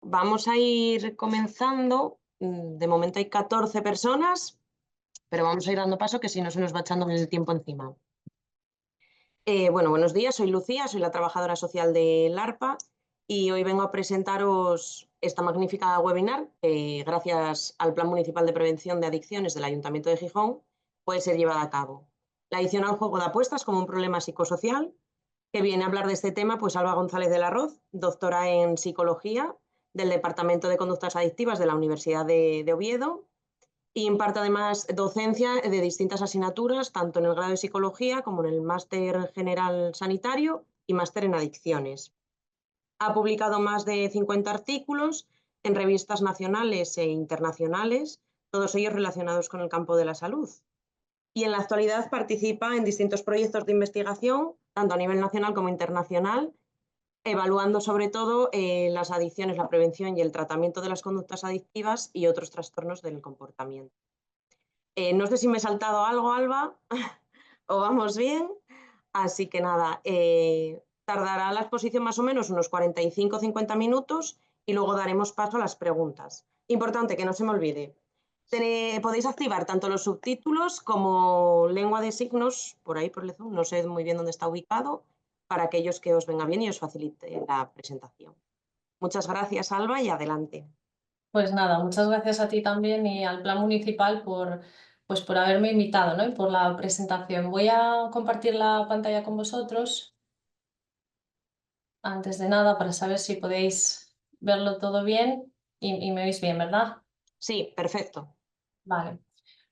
Vamos a ir comenzando. De momento hay 14 personas, pero vamos a ir dando paso que si no se nos va echando el tiempo encima. Bueno, buenos días, soy Lucía, soy la trabajadora social del ARPA y hoy vengo a presentaros esta magnífica webinar que gracias al Plan Municipal de Prevención de Adicciones del Ayuntamiento de Gijón puede ser llevada a cabo. La adicción al juego de apuestas como un problema psicosocial, que viene a hablar de este tema, pues Alba González del Arroz, doctora en psicología del Departamento de Conductas Adictivas de la Universidad de Oviedo, y imparte además docencia de distintas asignaturas, tanto en el grado de psicología como en el máster general sanitario y máster en adicciones. Ha publicado más de 50 artículos en revistas nacionales e internacionales, todos ellos relacionados con el campo de la salud. Y en la actualidad participa en distintos proyectos de investigación, tanto a nivel nacional como internacional, evaluando sobre todo las adicciones, la prevención y el tratamiento de las conductas adictivas y otros trastornos del comportamiento. No sé si me he saltado algo, Alba, o vamos bien. Así que nada, tardará la exposición más o menos unos 45 o 50 minutos y luego daremos paso a las preguntas. Importante, que no se me olvide. Podéis activar tanto los subtítulos como lengua de signos, por ahí por el Zoom, no sé muy bien dónde está ubicado, para aquellos que os venga bien y os facilite la presentación. Muchas gracias, Alba, y adelante. Pues nada, muchas gracias a ti también y al Plan Municipal por haberme invitado, ¿no? Y por la presentación. Voy a compartir la pantalla con vosotros antes de nada para saber si podéis verlo todo bien y me oís bien, ¿verdad? Sí, perfecto. Vale.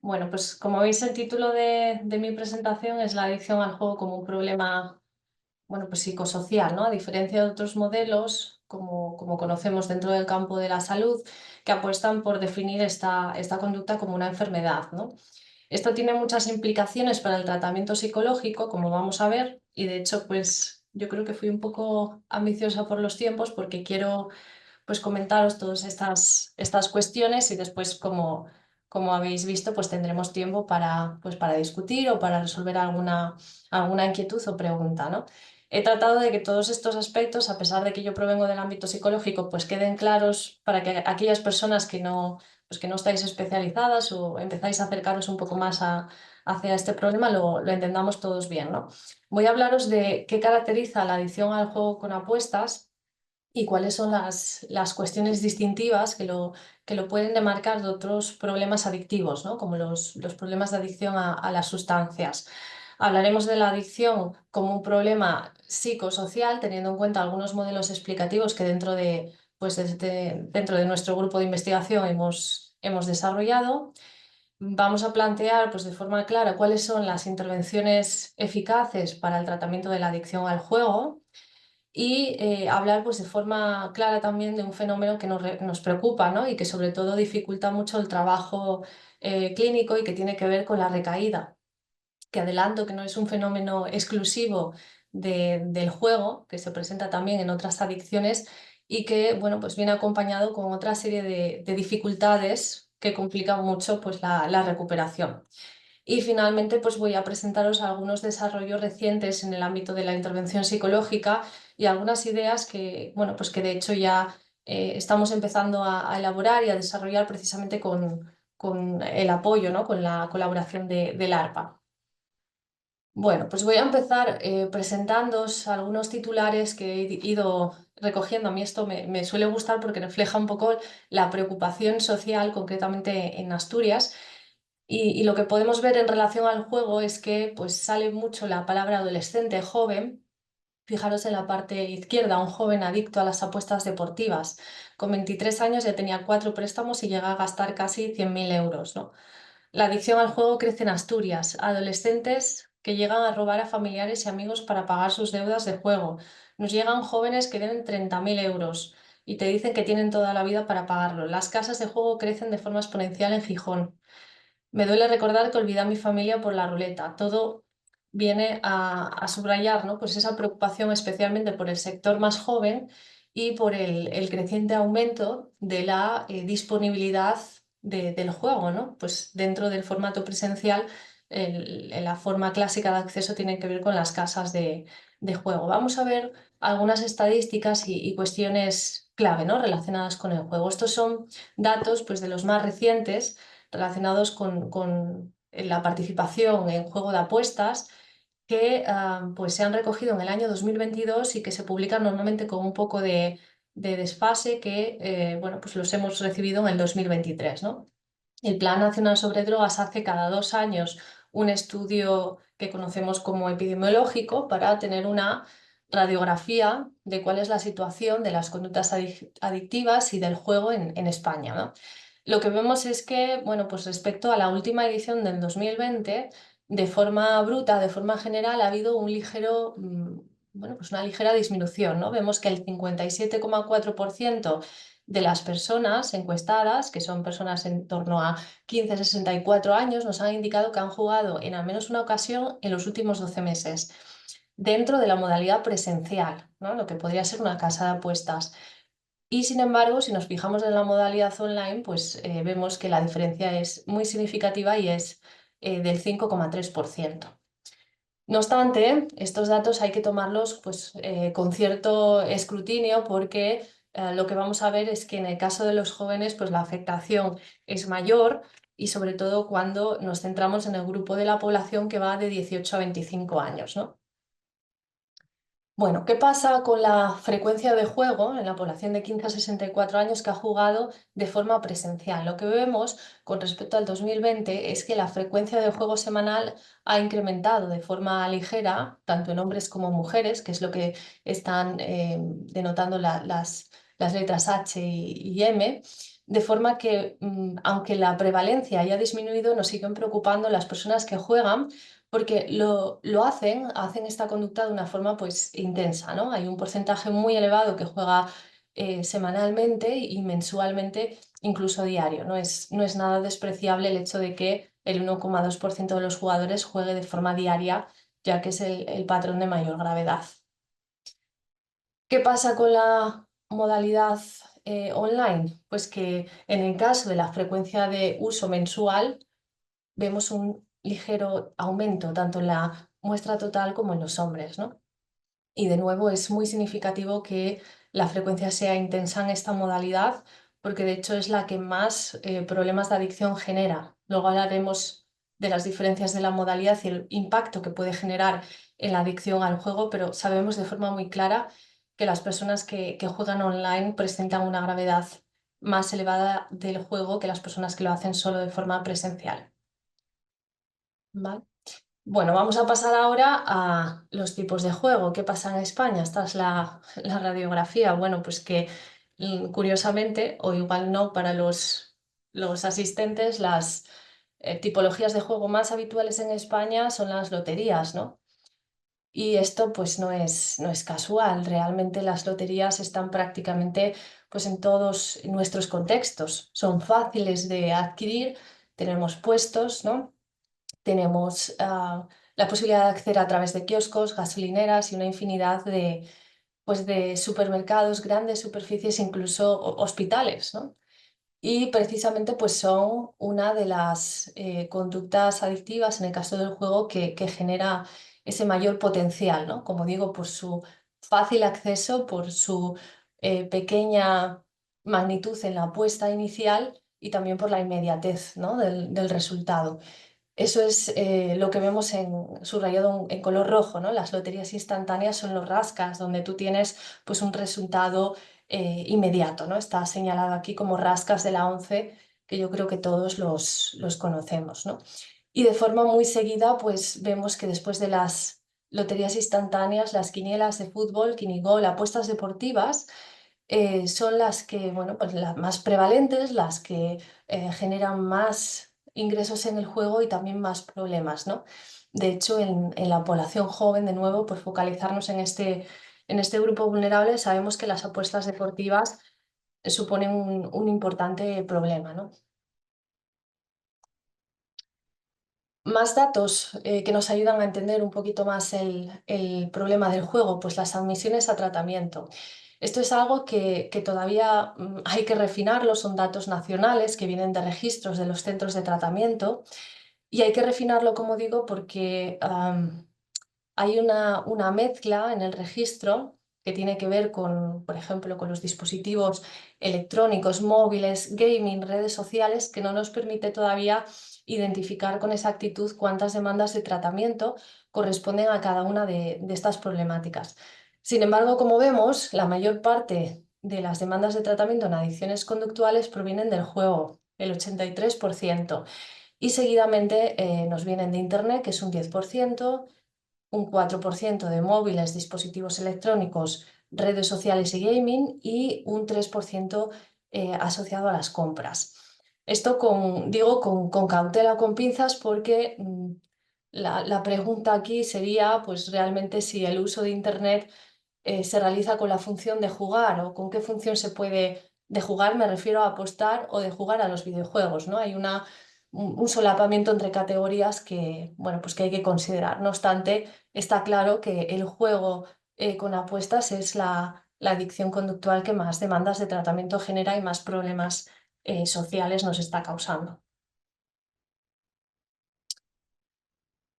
Bueno, pues como veis el título de mi presentación es la adicción al juego como un problema, bueno, pues psicosocial, ¿no? A diferencia de otros modelos, como conocemos dentro del campo de la salud, que apuestan por definir esta conducta como una enfermedad, ¿no? Esto tiene muchas implicaciones para el tratamiento psicológico, como vamos a ver, y de hecho, pues yo creo que fui un poco ambiciosa por los tiempos porque quiero pues comentaros todas estas cuestiones y después, como habéis visto, pues tendremos tiempo para discutir o para resolver alguna inquietud o pregunta, ¿no? He tratado de que todos estos aspectos, a pesar de que yo provengo del ámbito psicológico, pues queden claros para que aquellas personas pues que no estáis especializadas o empezáis a acercaros un poco más hacia este problema, lo entendamos todos bien, ¿no? Voy a hablaros de qué caracteriza la adicción al juego con apuestas y cuáles son las cuestiones distintivas que lo pueden demarcar de otros problemas adictivos, ¿no? Como los problemas de adicción a las sustancias. Hablaremos de la adicción como un problema psicosocial, teniendo en cuenta algunos modelos explicativos que dentro de nuestro grupo de investigación hemos desarrollado. Vamos a plantear pues, de forma clara cuáles son las intervenciones eficaces para el tratamiento de la adicción al juego y hablar pues, de forma clara también de un fenómeno que nos preocupa, ¿no? Y que sobre todo dificulta mucho el trabajo clínico y que tiene que ver con la recaída, que adelanto que no es un fenómeno exclusivo del juego, que se presenta también en otras adicciones y que bueno, pues viene acompañado con otra serie de dificultades que complican mucho pues, la recuperación. Y finalmente, pues voy a presentaros algunos desarrollos recientes en el ámbito de la intervención psicológica y algunas ideas que, bueno, pues que de hecho ya estamos empezando a elaborar y a desarrollar precisamente con el apoyo, ¿no? Con la colaboración del ARPA. Bueno, pues voy a empezar presentándoos algunos titulares que he ido recogiendo. A mí esto me suele gustar porque refleja un poco la preocupación social, concretamente en Asturias. Y lo que podemos ver en relación al juego es que pues, sale mucho la palabra adolescente joven. Fijaros en la parte izquierda, un joven adicto a las apuestas deportivas. Con 23 años ya tenía 4 préstamos y llega a gastar casi 100.000 euros, ¿no? La adicción al juego crece en Asturias. Adolescentes que llegan a robar a familiares y amigos para pagar sus deudas de juego. Nos llegan jóvenes que deben 30.000 euros y te dicen que tienen toda la vida para pagarlo. Las casas de juego crecen de forma exponencial en Gijón. Me duele recordar que olvidé a mi familia por la ruleta. Todo viene a subrayar, ¿no? Pues esa preocupación especialmente por el sector más joven y por el creciente aumento de la disponibilidad del juego, ¿no? Pues dentro del formato presencial, la forma clásica de acceso tiene que ver con las casas de juego. Vamos a ver algunas estadísticas y cuestiones clave, ¿no? Relacionadas con el juego. Estos son datos pues, de los más recientes relacionados con la participación en juego de apuestas que pues se han recogido en el año 2022 y que se publican normalmente con un poco de desfase que bueno, pues los hemos recibido en el 2023, ¿no? El Plan Nacional sobre Drogas hace cada 2 años un estudio que conocemos como epidemiológico para tener una radiografía de cuál es la situación de las conductas adictivas y del juego en España, ¿no? Lo que vemos es que, bueno, pues respecto a la última edición del 2020, de forma bruta, de forma general, ha habido un ligero, bueno, pues una ligera disminución, ¿no? Vemos que el 57,4% de las personas encuestadas, que son personas en torno a 15 a 64 años, nos han indicado que han jugado en al menos una ocasión en los últimos 12 meses, dentro de la modalidad presencial, ¿no? Lo que podría ser una casa de apuestas. Y sin embargo, si nos fijamos en la modalidad online, pues vemos que la diferencia es muy significativa y es del 5,3%. No obstante, estos datos hay que tomarlos pues, con cierto escrutinio porque lo que vamos a ver es que en el caso de los jóvenes pues, la afectación es mayor y sobre todo cuando nos centramos en el grupo de la población que va de 18 a 25 años, ¿no? Bueno, ¿qué pasa con la frecuencia de juego en la población de 15 a 64 años que ha jugado de forma presencial? Lo que vemos con respecto al 2020 es que la frecuencia de juego semanal ha incrementado de forma ligera, tanto en hombres como mujeres, que es lo que están denotando las letras H y M, de forma que, aunque la prevalencia haya disminuido, nos siguen preocupando las personas que juegan porque hacen esta conducta de una forma pues intensa, ¿no? Hay un porcentaje muy elevado que juega semanalmente y mensualmente, incluso diario. No es nada despreciable el hecho de que el 1,2% de los jugadores juegue de forma diaria, ya que es el patrón de mayor gravedad. ¿Qué pasa con la modalidad online? Pues que en el caso de la frecuencia de uso mensual, vemos un ligero aumento tanto en la muestra total como en los hombres, ¿no? Y de nuevo es muy significativo que la frecuencia sea intensa en esta modalidad porque de hecho es la que más problemas de adicción genera. Luego hablaremos de las diferencias de la modalidad y el impacto que puede generar en la adicción al juego, pero sabemos de forma muy clara que las personas que juegan online presentan una gravedad más elevada del juego que las personas que lo hacen solo de forma presencial. ¿Vale? Bueno, vamos a pasar ahora a los tipos de juego. ¿Qué pasa en España? Esta es la radiografía. Bueno, pues que curiosamente, o igual no para los asistentes, las tipologías de juego más habituales en España son las loterías, ¿no? Y esto pues no es casual. Realmente las loterías están prácticamente pues, en todos nuestros contextos. Son fáciles de adquirir, tenemos puestos, ¿no? Tenemos la posibilidad de acceder a través de kioscos, gasolineras y una infinidad pues de supermercados, grandes superficies, incluso hospitales, ¿no? Y precisamente pues son una de las conductas adictivas en el caso del juego que genera ese mayor potencial, ¿no? Como digo, por su fácil acceso, por su pequeña magnitud en la apuesta inicial y también por la inmediatez, ¿no? del resultado. Eso es lo que vemos subrayado en color rojo, ¿no? Las loterías instantáneas son los rascas, donde tú tienes pues, un resultado inmediato, ¿no? Está señalado aquí como rascas de la 11, que yo creo que todos los conocemos, ¿no? Y de forma muy seguida, pues vemos que después de las loterías instantáneas, las quinielas de fútbol, quinigol, apuestas deportivas, son las que, bueno, pues las más prevalentes, las que generan más ingresos en el juego y también más problemas, ¿no? De hecho, en la población joven, de nuevo, por focalizarnos en este grupo vulnerable, sabemos que las apuestas deportivas suponen un importante problema, ¿no? Más datos que nos ayudan a entender un poquito más el problema del juego, pues las admisiones a tratamiento. Esto es algo que todavía hay que refinarlo, son datos nacionales que vienen de registros de los centros de tratamiento y hay que refinarlo, como digo, porque hay una mezcla en el registro que tiene que ver con, por ejemplo, con los dispositivos electrónicos, móviles, gaming, redes sociales, que no nos permite todavía identificar con exactitud cuántas demandas de tratamiento corresponden a cada una de estas problemáticas. Sin embargo, como vemos, la mayor parte de las demandas de tratamiento en adicciones conductuales provienen del juego, el 83%, y seguidamente nos vienen de Internet, que es un 10%, un 4% de móviles, dispositivos electrónicos, redes sociales y gaming, y un 3% asociado a las compras. Esto digo con cautela o con pinzas porque la pregunta aquí sería pues realmente si el uso de Internet se realiza con la función de jugar o con qué función se puede de jugar, me refiero a apostar o de jugar a los videojuegos, ¿no? Hay un solapamiento entre categorías que, bueno, pues que hay que considerar. No obstante, está claro que el juego con apuestas es la adicción conductual que más demandas de tratamiento genera y más problemas sociales nos está causando.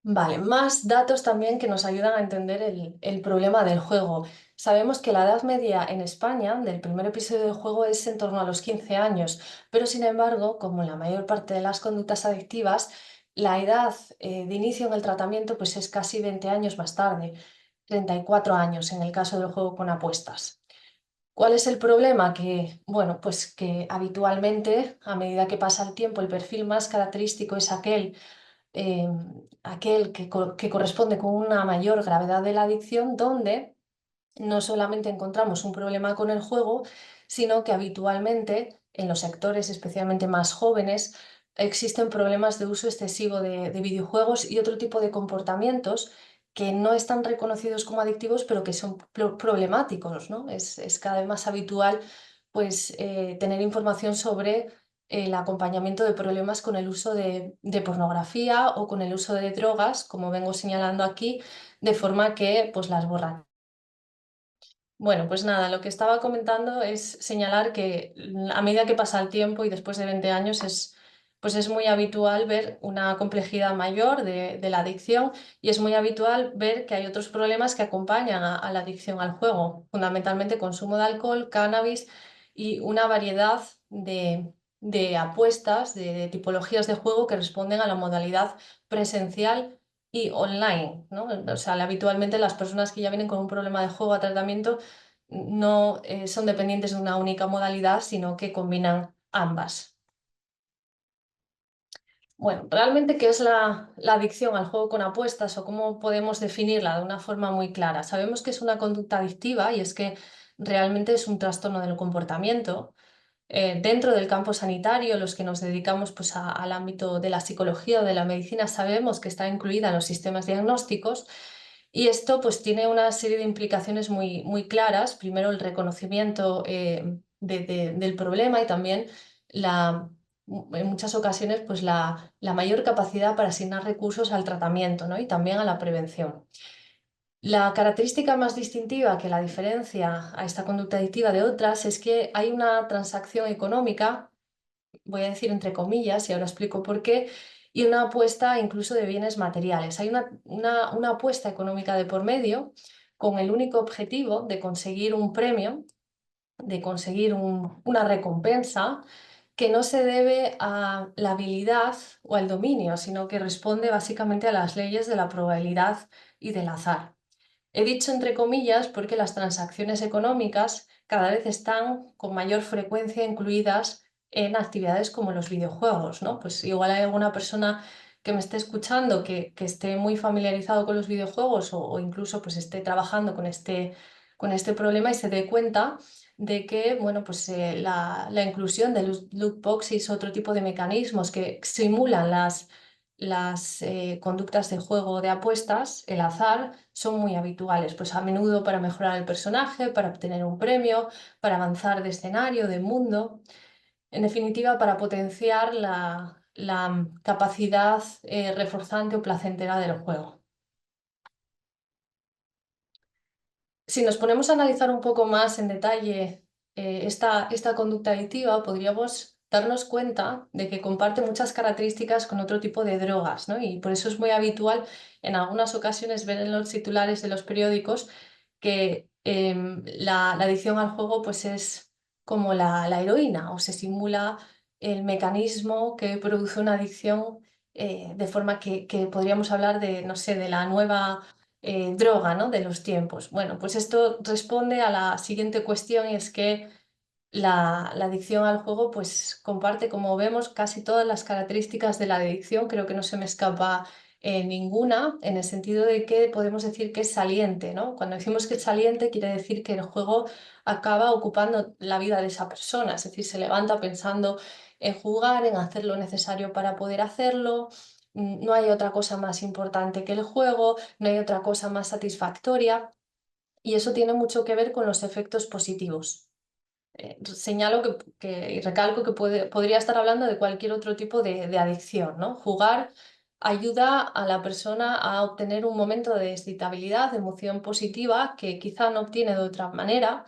Vale, más datos también que nos ayudan a entender el problema del juego. Sabemos que la edad media en España del primer episodio del juego es en torno a los 15 años, pero sin embargo, como en la mayor parte de las conductas adictivas, la edad de inicio en el tratamiento pues es casi 20 años más tarde, 34 años en el caso del juego con apuestas. ¿Cuál es el problema? Que, bueno, pues que habitualmente, a medida que pasa el tiempo, el perfil más característico es eh, aquel que corresponde con una mayor gravedad de la adicción, donde no solamente encontramos un problema con el juego, sino que habitualmente en los sectores especialmente más jóvenes existen problemas de uso excesivo de videojuegos y otro tipo de comportamientos que no están reconocidos como adictivos, pero que son problemáticos, ¿no? Es cada vez más habitual pues, tener información sobre el acompañamiento de problemas con el uso de pornografía o con el uso de drogas, como vengo señalando aquí, de forma que pues, las borran. Bueno, pues nada, lo que estaba comentando es señalar que a medida que pasa el tiempo y después de 20 años pues es muy habitual ver una complejidad mayor de la adicción y es muy habitual ver que hay otros problemas que acompañan a la adicción al juego, fundamentalmente consumo de alcohol, cannabis y una variedad de apuestas, de tipologías de juego que responden a la modalidad presencial y online, ¿no? O sea, habitualmente las personas que ya vienen con un problema de juego a tratamiento no son dependientes de una única modalidad, sino que combinan ambas. Bueno, realmente, ¿qué es la adicción al juego con apuestas o cómo podemos definirla de una forma muy clara? Sabemos que es una conducta adictiva y es que realmente es un trastorno del comportamiento. Dentro del campo sanitario, los que nos dedicamos pues, al ámbito de la psicología o de la medicina, sabemos que está incluida en los sistemas diagnósticos y esto pues, tiene una serie de implicaciones muy claras. Primero, el reconocimiento del problema y también en muchas ocasiones pues, la mayor capacidad para asignar recursos al tratamiento, ¿no? Y también a la prevención. La característica más distintiva que la diferencia a esta conducta adictiva de otras es que hay una transacción económica, voy a decir entre comillas, y ahora explico por qué, y una apuesta incluso de bienes materiales. Hay una apuesta económica de por medio con el único objetivo de conseguir un premio, de conseguir una recompensa que no se debe a la habilidad o al dominio, sino que responde básicamente a las leyes de la probabilidad y del azar. He dicho entre comillas porque las transacciones económicas cada vez están con mayor frecuencia incluidas en actividades como los videojuegos, ¿no? Pues igual hay alguna persona que me esté escuchando que esté muy familiarizado con los videojuegos o incluso pues esté trabajando con este problema y se dé cuenta de que bueno, pues, la inclusión de loot boxes, otro tipo de mecanismos que simulan las conductas de juego de apuestas, el azar, son muy habituales, pues a menudo para mejorar el personaje, para obtener un premio, para avanzar de escenario, de mundo, en definitiva, para potenciar la capacidad reforzante o placentera del juego. Si nos ponemos a analizar un poco más en detalle esta conducta adictiva, podríamos darnos cuenta de que comparte muchas características con otro tipo de drogas, ¿no? Y por eso es muy habitual en algunas ocasiones ver en los titulares de los periódicos que la adicción al juego pues es como la heroína, o se simula el mecanismo que produce una adicción, de forma que podríamos hablar de, no sé, de la nueva droga, ¿no?, de los tiempos. Bueno, pues esto responde a la siguiente cuestión, y es que la adicción al juego pues comparte, como vemos, casi todas las características de la adicción. Creo que no se me escapa ninguna, en el sentido de que podemos decir que es saliente, ¿no? Cuando decimos que es saliente, quiere decir que el juego acaba ocupando la vida de esa persona, es decir, se levanta pensando en jugar, en hacer lo necesario para poder hacerlo. No hay otra cosa más importante que el juego, no hay otra cosa más satisfactoria, y eso tiene mucho que ver con los efectos positivos. Señalo y recalco que podría estar hablando de cualquier otro tipo de adicción, ¿no? Jugar ayuda a la persona a obtener un momento de excitabilidad, de emoción positiva, que quizá no obtiene de otra manera.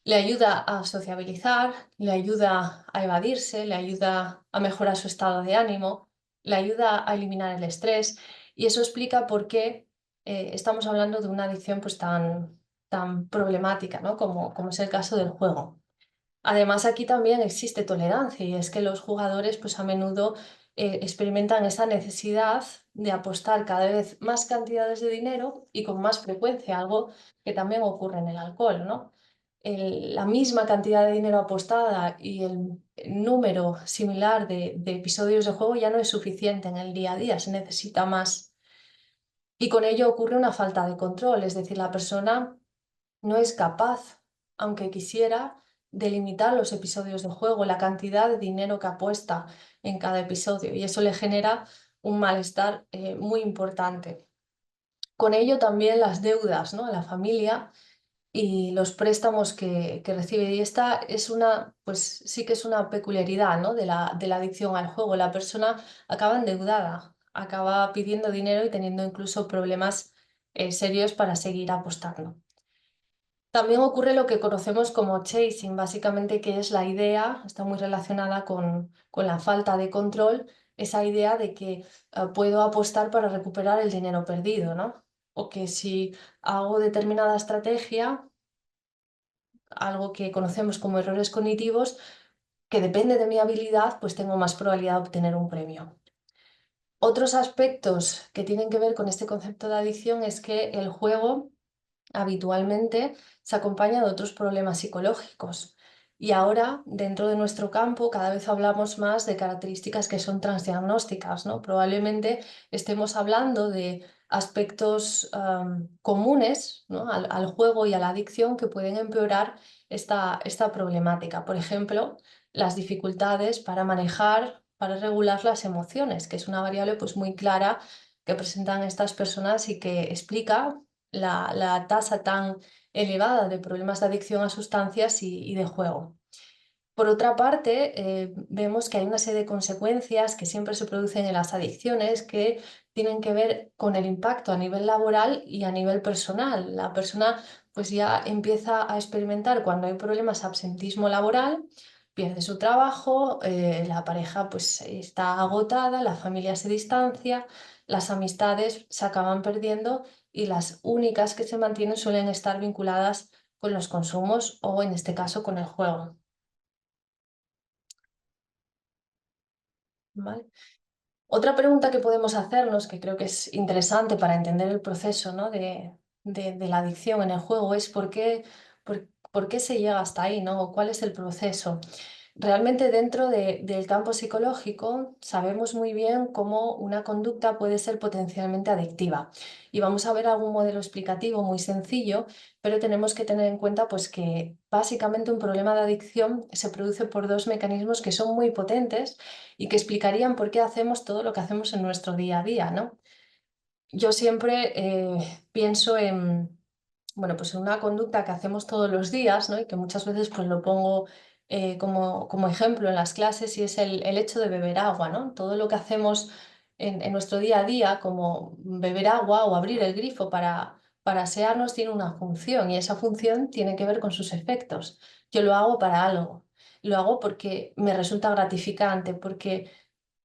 Le ayuda a sociabilizar, le ayuda a evadirse, le ayuda a mejorar su estado de ánimo, le ayuda a eliminar el estrés, y eso explica por qué estamos hablando de una adicción pues tan problemática, ¿no?, como es el caso del juego. Además, aquí también existe tolerancia, y es que los jugadores pues a menudo experimentan esa necesidad de apostar cada vez más cantidades de dinero y con más frecuencia, algo que también ocurre en el alcohol, ¿no? La misma cantidad de dinero apostada y el número similar de episodios de juego ya no es suficiente en el día a día, se necesita más. Y con ello ocurre una falta de control, es decir, la persona no es capaz, aunque quisiera, de limitar los episodios de juego, la cantidad de dinero que apuesta en cada episodio, y eso le genera un malestar muy importante. Con ello también las deudas, ¿no?, a la familia y los préstamos que recibe. Y esta es pues sí que es una peculiaridad, ¿no?, de la adicción al juego. La persona acaba endeudada, acaba pidiendo dinero y teniendo incluso problemas serios para seguir apostando. También ocurre lo que conocemos como chasing, básicamente, que es la idea, está muy relacionada con la falta de control, esa idea de que puedo apostar para recuperar el dinero perdido, ¿no? O que si hago determinada estrategia, algo que conocemos como errores cognitivos, que depende de mi habilidad, pues tengo más probabilidad de obtener un premio. Otros aspectos que tienen que ver con este concepto de adicción es que el juego habitualmente se acompaña de otros problemas psicológicos. Y ahora, dentro de nuestro campo, cada vez hablamos más de características que son transdiagnósticas, ¿no? Probablemente estemos hablando de aspectos comunes, ¿no?, al juego y a la adicción, que pueden empeorar esta problemática. Por ejemplo, las dificultades para manejar, para regular las emociones, que es una variable pues muy clara que presentan estas personas y que explica la tasa tan elevada de problemas de adicción a sustancias y de juego. Por otra parte, vemos que hay una serie de consecuencias que siempre se producen en las adicciones, que tienen que ver con el impacto a nivel laboral y a nivel personal. La persona pues ya empieza a experimentar, cuando hay problemas de absentismo laboral, pierde su trabajo, la pareja pues está agotada, la familia se distancia, las amistades se acaban perdiendo, y las únicas que se mantienen suelen estar vinculadas con los consumos, o en este caso con el juego. ¿Vale? Otra pregunta que podemos hacernos, que creo que es interesante para entender el proceso, ¿no?, de la adicción en el juego, es por qué se llega hasta ahí, ¿no?, o cuál es el proceso. Realmente, dentro del campo psicológico, sabemos muy bien cómo una conducta puede ser potencialmente adictiva, y vamos a ver algún modelo explicativo muy sencillo, pero tenemos que tener en cuenta pues que básicamente un problema de adicción se produce por dos mecanismos que son muy potentes y que explicarían por qué hacemos todo lo que hacemos en nuestro día a día, ¿no? Yo siempre pienso bueno, pues en una conducta que hacemos todos los días, ¿no?, y que muchas veces pues lo pongo como ejemplo en las clases, y es el hecho de beber agua, ¿no? Todo lo que hacemos en nuestro día a día, como beber agua o abrir el grifo para asearnos, tiene una función, y esa función tiene que ver con sus efectos. Yo lo hago para algo, lo hago porque me resulta gratificante, porque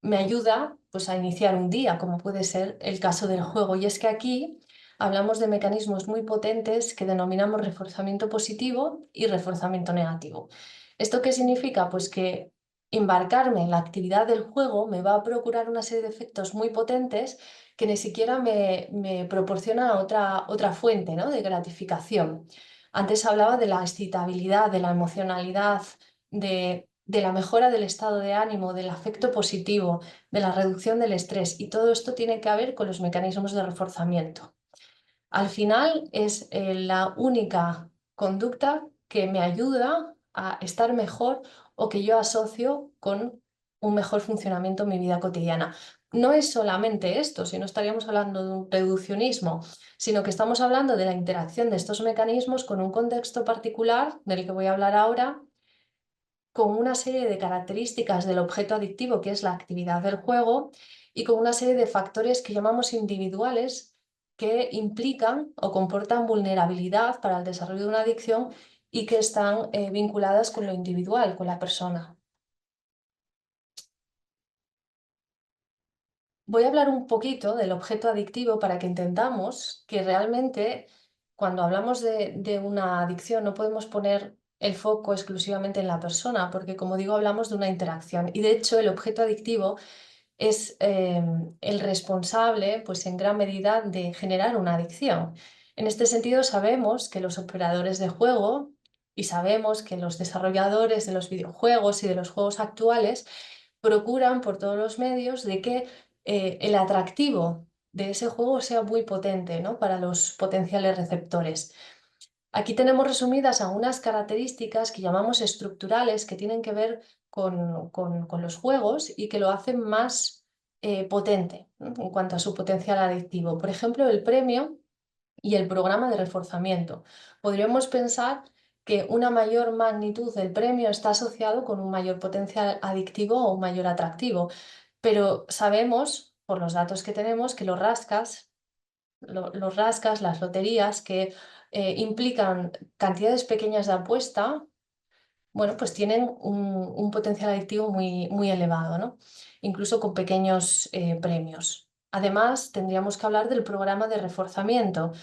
me ayuda pues a iniciar un día, como puede ser el caso del juego. Y es que aquí hablamos de mecanismos muy potentes que denominamos reforzamiento positivo y reforzamiento negativo. ¿Esto qué significa? Pues que embarcarme en la actividad del juego me va a procurar una serie de efectos muy potentes que ni siquiera me proporciona otra fuente, ¿no?, de gratificación. Antes hablaba de la excitabilidad, de la emocionalidad, de la mejora del estado de ánimo, del afecto positivo, de la reducción del estrés, y todo esto tiene que ver con los mecanismos de reforzamiento. Al final es la única conducta que me ayuda a estar mejor o que yo asocio con un mejor funcionamiento en mi vida cotidiana. No es solamente esto, si no estaríamos hablando de un reduccionismo, sino que estamos hablando de la interacción de estos mecanismos con un contexto particular del que voy a hablar ahora, con una serie de características del objeto adictivo, que es la actividad del juego, y con una serie de factores que llamamos individuales, que implican o comportan vulnerabilidad para el desarrollo de una adicción y que están vinculadas con lo individual, con la persona. Voy a hablar un poquito del objeto adictivo para que entendamos que realmente cuando hablamos de una adicción no podemos poner el foco exclusivamente en la persona, porque como digo, hablamos de una interacción. Y de hecho, el objeto adictivo es el responsable, pues en gran medida, de generar una adicción. En este sentido, sabemos que los operadores de juego y sabemos que los desarrolladores de los videojuegos y de los juegos actuales procuran por todos los medios de que el atractivo de ese juego sea muy potente, ¿no?, para los potenciales receptores. Aquí tenemos resumidas algunas características que llamamos estructurales, que tienen que ver con los juegos y que lo hacen más potente, ¿no?, en cuanto a su potencial adictivo. Por ejemplo, el premio y el programa de reforzamiento. Podríamos pensar que una mayor magnitud del premio está asociado con un mayor potencial adictivo o un mayor atractivo, pero sabemos, por los datos que tenemos, que los rascas, las loterías que implican cantidades pequeñas de apuesta, bueno, pues tienen un potencial adictivo muy, muy elevado, ¿no?, incluso con pequeños premios. Además, tendríamos que hablar del programa de reforzamiento.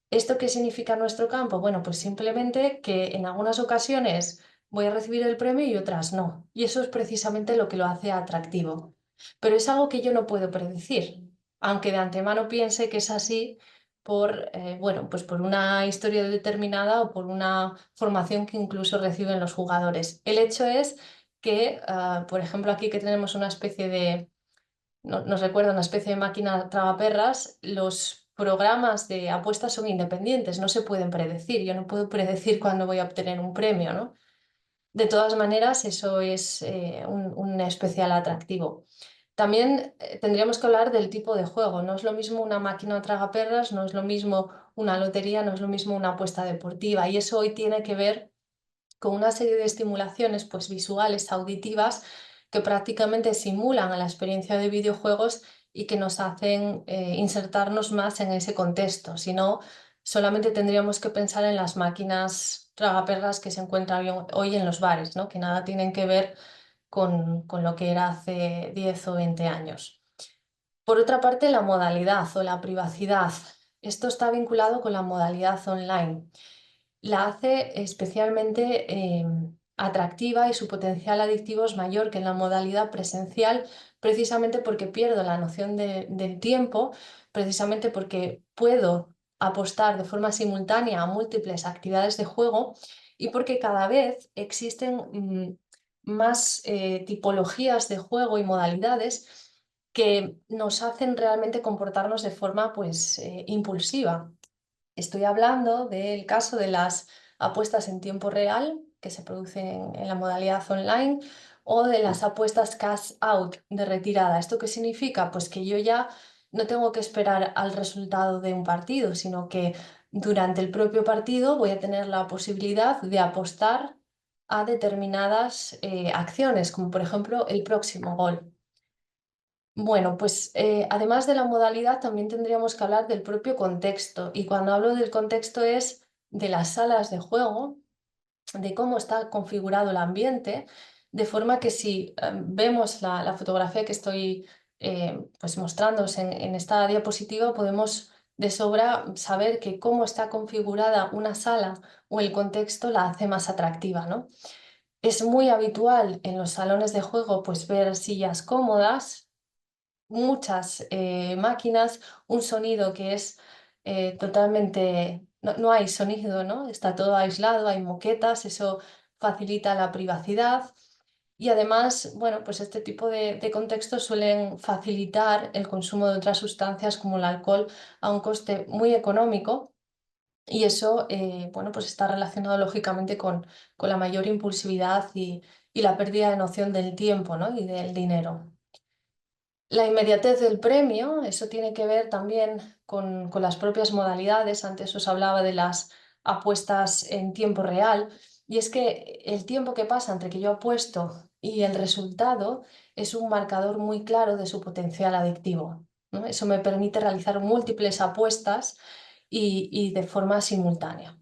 ¿Esto qué significa en nuestro campo? Bueno, pues simplemente que en algunas ocasiones voy a recibir el premio y otras no. Y eso es precisamente lo que lo hace atractivo. Pero es algo que yo no puedo predecir, aunque de antemano piense que es así por, bueno, pues por una historia determinada o por una formación que incluso reciben los jugadores. El hecho es que, por ejemplo, aquí que tenemos una especie de nos recuerda una especie de máquina tragaperras, los programas de apuestas son independientes, no se pueden predecir. Yo no puedo predecir cuándo voy a obtener un premio, ¿no? De todas maneras, eso es un especial atractivo. También tendríamos que hablar del tipo de juego. No es lo mismo una máquina tragaperras, no es lo mismo una lotería, no es lo mismo una apuesta deportiva. Y eso hoy tiene que ver con una serie de estimulaciones, pues visuales, auditivas, que prácticamente simulan a la experiencia de videojuegos y que nos hacen insertarnos más en ese contexto. Si no, solamente tendríamos que pensar en las máquinas tragaperras que se encuentran hoy en los bares, ¿no?, que nada tienen que ver con lo que era hace 10 o 20 años. Por otra parte, la modalidad o la privacidad. Esto está vinculado con la modalidad online. La hace especialmente atractiva y su potencial adictivo es mayor que en la modalidad presencial, precisamente porque pierdo la noción del tiempo, precisamente porque puedo apostar de forma simultánea a múltiples actividades de juego y porque cada vez existen más tipologías de juego y modalidades que nos hacen realmente comportarnos de forma, pues, impulsiva. Estoy hablando del caso de las apuestas en tiempo real que se producen en la modalidad online o de las apuestas cash out de retirada. ¿Esto qué significa? Pues que yo ya no tengo que esperar al resultado de un partido, sino que durante el propio partido voy a tener la posibilidad de apostar a determinadas acciones, como por ejemplo el próximo gol. Bueno, pues además de la modalidad también tendríamos que hablar del propio contexto, y cuando hablo del contexto es de las salas de juego, de cómo está configurado el ambiente, de forma que si vemos la fotografía que estoy pues mostrándoos en esta diapositiva, podemos de sobra saber que cómo está configurada una sala o el contexto la hace más atractiva, ¿no? Es muy habitual en los salones de juego pues ver sillas cómodas, muchas máquinas, un sonido que es totalmente... No hay sonido, ¿no? Está todo aislado, hay moquetas, eso facilita la privacidad. Y además, bueno, pues este tipo de contextos suelen facilitar el consumo de otras sustancias como el alcohol a un coste muy económico y eso, bueno, pues está relacionado lógicamente con la mayor impulsividad y la pérdida de noción del tiempo, ¿no? Y del dinero. La inmediatez del premio, eso tiene que ver también con las propias modalidades. Antes os hablaba de las apuestas en tiempo real y es que el tiempo que pasa entre que yo apuesto y el resultado es un marcador muy claro de su potencial adictivo, ¿no? Eso me permite realizar múltiples apuestas y de forma simultánea.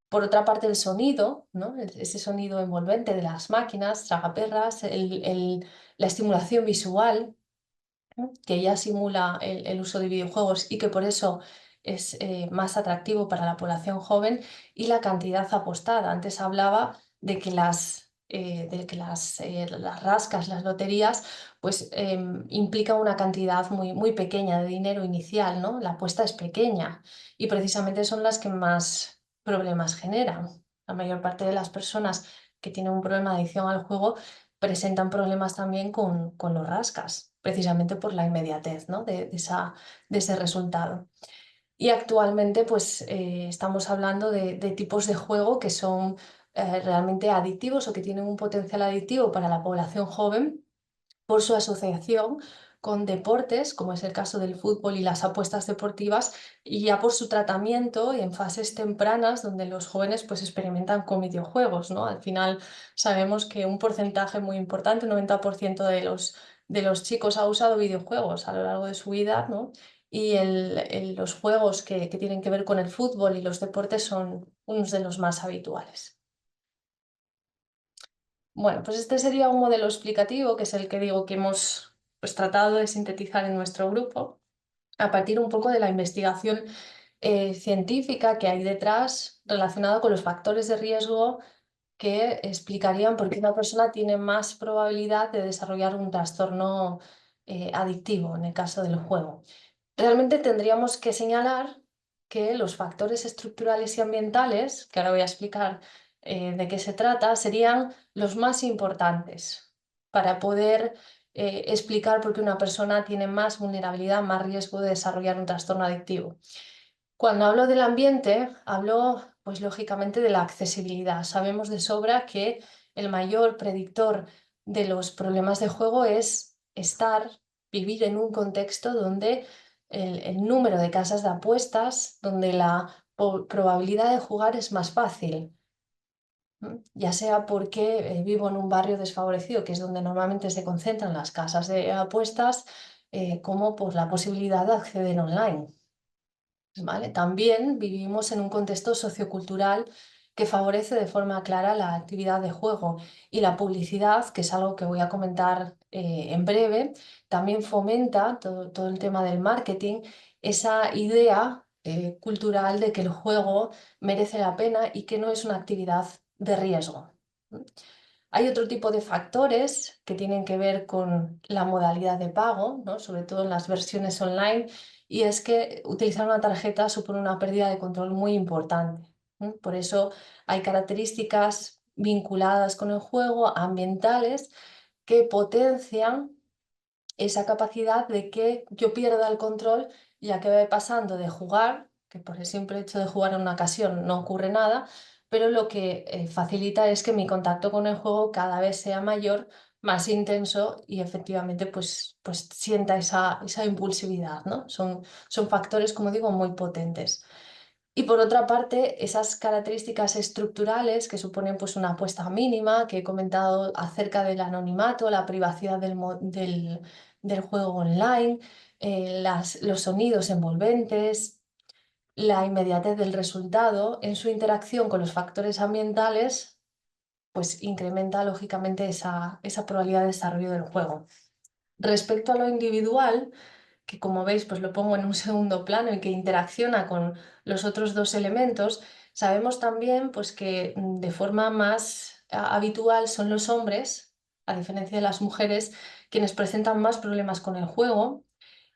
Por otra parte, el sonido, ¿no? Ese sonido envolvente de las máquinas, tragaperras, la estimulación visual, ¿no? Que ya simula el uso de videojuegos y que por eso es más atractivo para la población joven, y la cantidad apostada. Antes hablaba de que las rascas, las loterías, pues implican una cantidad muy, muy pequeña de dinero inicial, ¿no? La apuesta es pequeña y precisamente son las que más problemas generan. La mayor parte de las personas que tienen un problema de adicción al juego presentan problemas también con los rascas, precisamente por la inmediatez, ¿no? de ese resultado. Y actualmente pues estamos hablando de tipos de juego que son realmente adictivos o que tienen un potencial adictivo para la población joven por su asociación con deportes, como es el caso del fútbol y las apuestas deportivas, y ya por su tratamiento y en fases tempranas donde los jóvenes pues experimentan con videojuegos, ¿no? Al final sabemos que un porcentaje muy importante, un 90% de los chicos ha usado videojuegos a lo largo de su vida, ¿no? Y los juegos que tienen que ver con el fútbol y los deportes son unos de los más habituales. Bueno, pues este sería un modelo explicativo, que es el que digo que hemos pues, tratado de sintetizar en nuestro grupo, a partir un poco de la investigación científica que hay detrás relacionada con los factores de riesgo que explicarían por qué una persona tiene más probabilidad de desarrollar un trastorno adictivo en el caso del juego. Realmente tendríamos que señalar que los factores estructurales y ambientales, que ahora voy a explicar de qué se trata, serían los más importantes para poder explicar por qué una persona tiene más vulnerabilidad, más riesgo de desarrollar un trastorno adictivo. Cuando hablo del ambiente, hablo pues lógicamente de la accesibilidad. Sabemos de sobra que el mayor predictor de los problemas de juego es vivir en un contexto donde el número de casas de apuestas, donde la probabilidad de jugar es más fácil. Ya sea porque vivo en un barrio desfavorecido, que es donde normalmente se concentran las casas de apuestas, como por la posibilidad de acceder online. ¿Vale? También vivimos en un contexto sociocultural que favorece de forma clara la actividad de juego, y la publicidad, que es algo que voy a comentar en breve, también fomenta todo el tema del marketing, esa idea cultural de que el juego merece la pena y que no es una actividad de riesgo. Hay otro tipo de factores que tienen que ver con la modalidad de pago, ¿no? Sobre todo en las versiones online, y es que utilizar una tarjeta supone una pérdida de control muy importante. Por eso hay características vinculadas con el juego, ambientales, que potencian esa capacidad de que yo pierda el control, ya que voy pasando de jugar, que por el simple hecho de jugar en una ocasión no ocurre nada, pero lo que facilita es que mi contacto con el juego cada vez sea mayor, más intenso, y efectivamente pues sienta esa impulsividad, ¿no? Son factores, como digo, muy potentes. Y por otra parte, esas características estructurales que suponen pues una apuesta mínima, que he comentado acerca del anonimato, la privacidad del juego online, los sonidos envolventes, la inmediatez del resultado, en su interacción con los factores ambientales, pues incrementa lógicamente esa probabilidad de desarrollo del juego. Respecto a lo individual, que como veis pues lo pongo en un segundo plano y que interacciona con los otros dos elementos, sabemos también pues que de forma más habitual son los hombres, a diferencia de las mujeres, quienes presentan más problemas con el juego.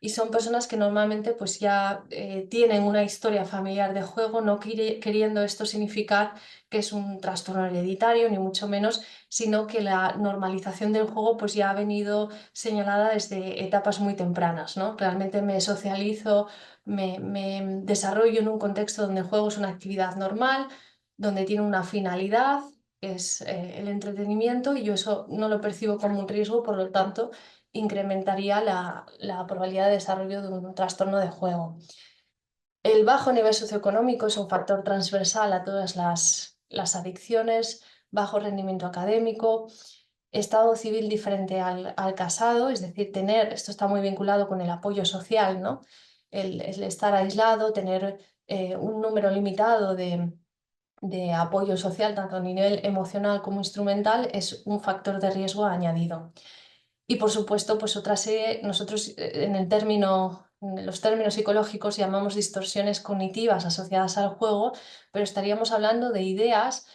Y son personas que normalmente pues ya tienen una historia familiar de juego, no queriendo esto significar que es un trastorno hereditario, ni mucho menos, sino que la normalización del juego pues ya ha venido señalada desde etapas muy tempranas, ¿no? Realmente me socializo, me desarrollo en un contexto donde el juego es una actividad normal, donde tiene una finalidad, que es el entretenimiento, y yo eso no lo percibo como un riesgo, por lo tanto incrementaría la probabilidad de desarrollo de un trastorno de juego. El bajo nivel socioeconómico es un factor transversal a todas las adicciones, bajo rendimiento académico, estado civil diferente al casado, es decir, esto está muy vinculado con el apoyo social, ¿no? El estar aislado, tener un número limitado de apoyo social, tanto a nivel emocional como instrumental, es un factor de riesgo añadido. Y por supuesto, pues otra serie, nosotros en los términos psicológicos llamamos distorsiones cognitivas asociadas al juego, pero estaríamos hablando de ideas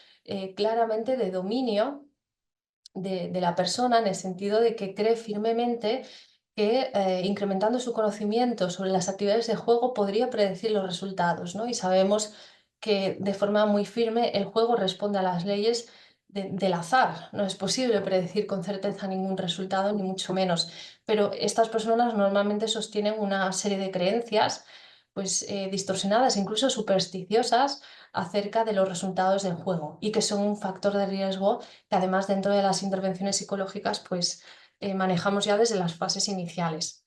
claramente de dominio de la persona, en el sentido de que cree firmemente que incrementando su conocimiento sobre las actividades de juego podría predecir los resultados, ¿no? Y sabemos que de forma muy firme el juego responde a las leyes del azar. No es posible predecir con certeza ningún resultado, ni mucho menos. Pero estas personas normalmente sostienen una serie de creencias pues, distorsionadas, incluso supersticiosas, acerca de los resultados del juego y que son un factor de riesgo que además dentro de las intervenciones psicológicas pues manejamos ya desde las fases iniciales.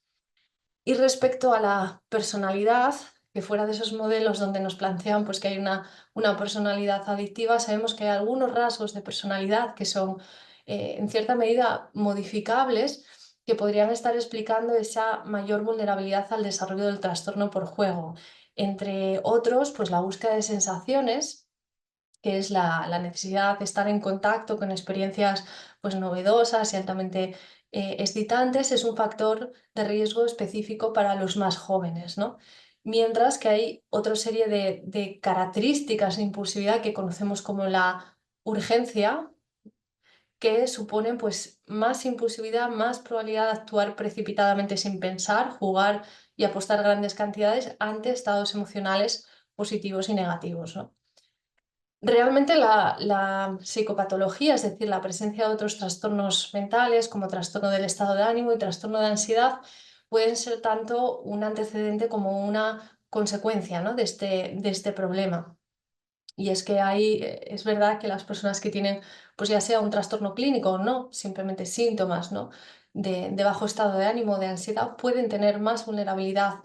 Y respecto a la personalidad, que fuera de esos modelos donde nos plantean pues, que hay una personalidad adictiva, sabemos que hay algunos rasgos de personalidad que son en cierta medida modificables, que podrían estar explicando esa mayor vulnerabilidad al desarrollo del trastorno por juego. Entre otros, pues la búsqueda de sensaciones, que es la necesidad de estar en contacto con experiencias pues, novedosas y altamente excitantes, es un factor de riesgo específico para los más jóvenes, ¿no? Mientras que hay otra serie de características de impulsividad que conocemos como la urgencia, que suponen pues, más impulsividad, más probabilidad de actuar precipitadamente sin pensar, jugar y apostar grandes cantidades ante estados emocionales positivos y negativos, ¿no? Realmente la psicopatología, es decir, la presencia de otros trastornos mentales como trastorno del estado de ánimo y trastorno de ansiedad, pueden ser tanto un antecedente como una consecuencia, ¿no? de este problema. Y es que es verdad que las personas que tienen, pues ya sea un trastorno clínico o no, simplemente síntomas, ¿no? de bajo estado de ánimo, de ansiedad, pueden tener más vulnerabilidad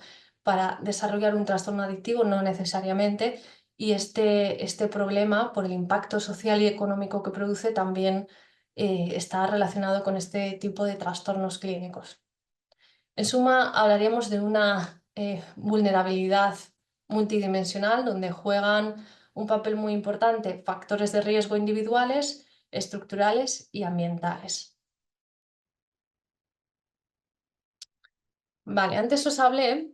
para desarrollar un trastorno adictivo, no necesariamente, y este problema, por el impacto social y económico que produce, también está relacionado con este tipo de trastornos clínicos. En suma, hablaríamos de una vulnerabilidad multidimensional donde juegan un papel muy importante factores de riesgo individuales, estructurales y ambientales. Vale, antes os hablé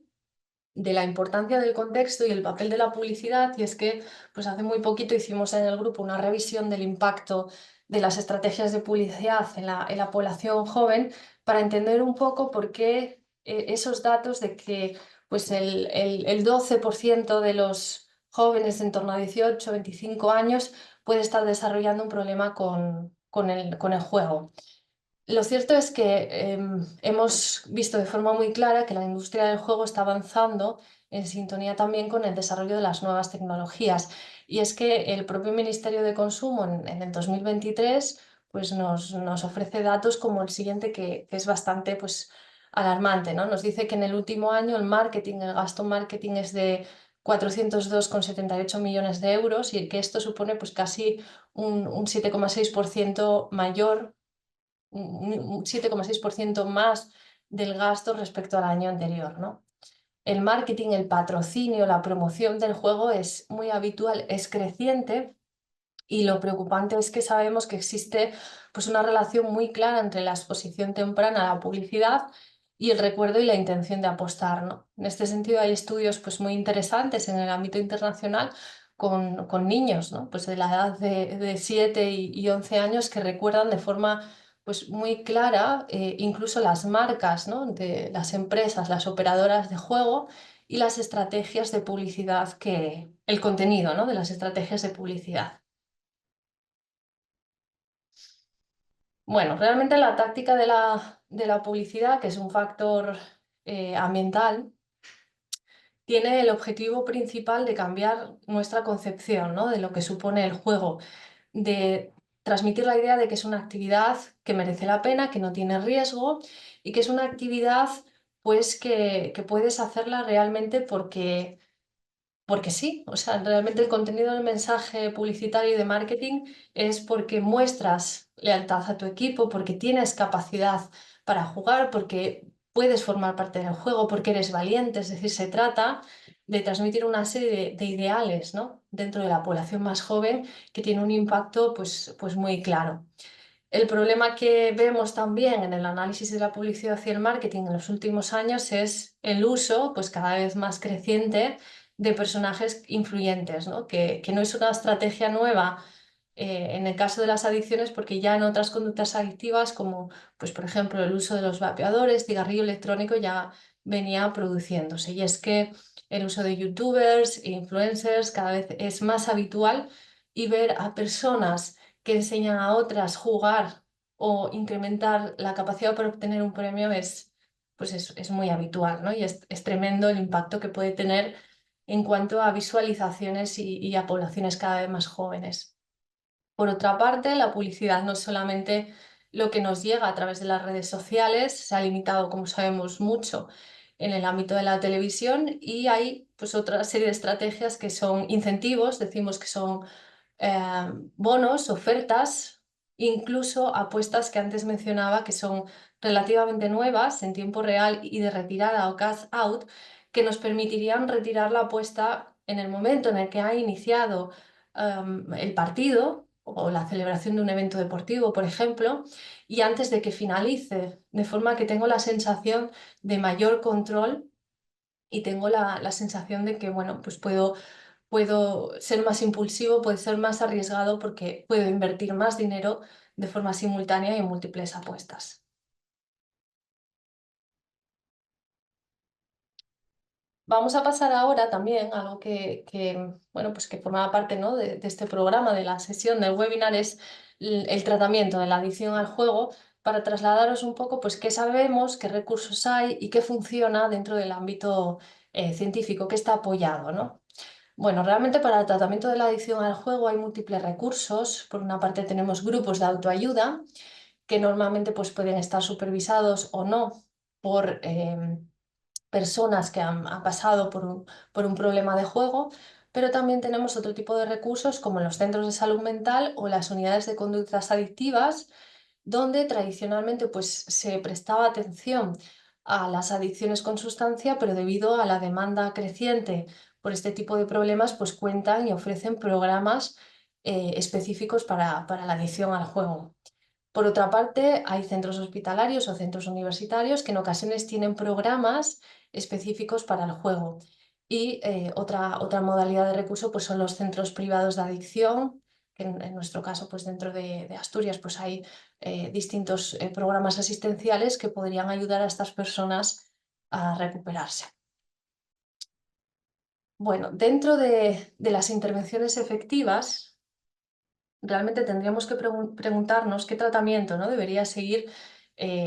de la importancia del contexto y el papel de la publicidad, y es que pues hace muy poquito hicimos en el grupo una revisión del impacto de las estrategias de publicidad en la población joven para entender un poco por qué esos datos de que pues el 12% de los jóvenes en torno a 18 25 años puede estar desarrollando un problema con el juego. Lo cierto es que hemos visto de forma muy clara que la industria del juego está avanzando en sintonía también con el desarrollo de las nuevas tecnologías. Y es que el propio Ministerio de Consumo en el 2023 pues nos ofrece datos como el siguiente que es bastante pues, alarmante, ¿no? Nos dice que en el último año el gasto en marketing es de 402,78 millones de euros y que esto supone pues, casi un 7,6% mayor, un 7,6% más del gasto respecto al año anterior, ¿no? El marketing, el patrocinio, la promoción del juego es muy habitual, es creciente, y lo preocupante es que sabemos que existe pues, una relación muy clara entre la exposición temprana a la publicidad y el recuerdo y la intención de apostar, ¿no? En este sentido hay estudios pues, muy interesantes en el ámbito internacional con niños, ¿no? Pues de la edad de 7 y 11 años que recuerdan de forma pues, muy clara incluso las marcas, ¿no? De las empresas, las operadoras de juego y las estrategias de publicidad el contenido, ¿no? De las estrategias de publicidad. Bueno, realmente la táctica de la publicidad, que es un factor ambiental, tiene el objetivo principal de cambiar nuestra concepción, ¿no? De lo que supone el juego, de transmitir la idea de que es una actividad que merece la pena, que no tiene riesgo y que es una actividad pues que puedes hacerla realmente porque sí, o sea, realmente el contenido del mensaje publicitario y de marketing es porque muestras lealtad a tu equipo, porque tienes capacidad para jugar, porque puedes formar parte del juego, porque eres valiente, es decir, se trata de transmitir una serie de ideales, ¿no? Dentro de la población más joven que tiene un impacto pues muy claro. El problema que vemos también en el análisis de la publicidad y el marketing en los últimos años es el uso, pues cada vez más creciente, de personajes influyentes, ¿no? Que no es una estrategia nueva en el caso de las adicciones, porque ya en otras conductas adictivas, como pues, por ejemplo el uso de los vapeadores, cigarrillo electrónico, ya venía produciéndose. Y es que el uso de youtubers e influencers cada vez es más habitual y ver a personas que enseñan a otras jugar o incrementar la capacidad para obtener un premio es muy habitual, ¿no? Y es tremendo el impacto que puede tener en cuanto a visualizaciones y a poblaciones cada vez más jóvenes. Por otra parte, la publicidad no es solamente lo que nos llega a través de las redes sociales, se ha limitado, como sabemos, mucho en el ámbito de la televisión y hay pues otra serie de estrategias que son incentivos, decimos que son bonos, ofertas, incluso apuestas que antes mencionaba que son relativamente nuevas en tiempo real y de retirada o cash out, que nos permitirían retirar la apuesta en el momento en el que ha iniciado el partido o la celebración de un evento deportivo, por ejemplo, y antes de que finalice, de forma que tengo la sensación de mayor control y tengo la sensación de que, bueno, pues puedo ser más impulsivo, puedo ser más arriesgado porque puedo invertir más dinero de forma simultánea y en múltiples apuestas. Vamos a pasar ahora también a algo bueno, pues que formaba parte, ¿no? de este programa, de la sesión del webinar, es el tratamiento de la adicción al juego, para trasladaros un poco pues, qué sabemos, qué recursos hay y qué funciona dentro del ámbito científico, qué está apoyado, ¿no? Bueno, realmente para el tratamiento de la adicción al juego hay múltiples recursos. Por una parte tenemos grupos de autoayuda que normalmente pues, pueden estar supervisados o no por personas que han pasado por un problema de juego, pero también tenemos otro tipo de recursos como los centros de salud mental o las unidades de conductas adictivas, donde tradicionalmente pues, se prestaba atención a las adicciones con sustancia, pero debido a la demanda creciente por este tipo de problemas, pues cuentan y ofrecen programas específicos para la adicción al juego. Por otra parte, hay centros hospitalarios o centros universitarios que en ocasiones tienen programas específicos para el juego. Y otra modalidad de recurso pues, son los centros privados de adicción, que en nuestro caso, pues dentro de Asturias, pues hay distintos programas asistenciales que podrían ayudar a estas personas a recuperarse. Bueno, dentro de las intervenciones efectivas, realmente tendríamos que preguntarnos qué tratamiento, ¿no? debería seguir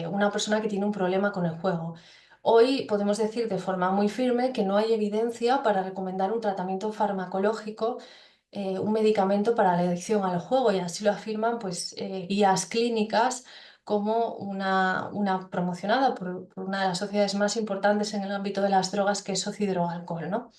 una persona que tiene un problema con el juego. Hoy podemos decir de forma muy firme que no hay evidencia para recomendar un tratamiento farmacológico, un medicamento para la adicción al juego, y así lo afirman pues, guías clínicas como una promocionada por una de las sociedades más importantes en el ámbito de las drogas, que es Socidrogalcohol, ¿no?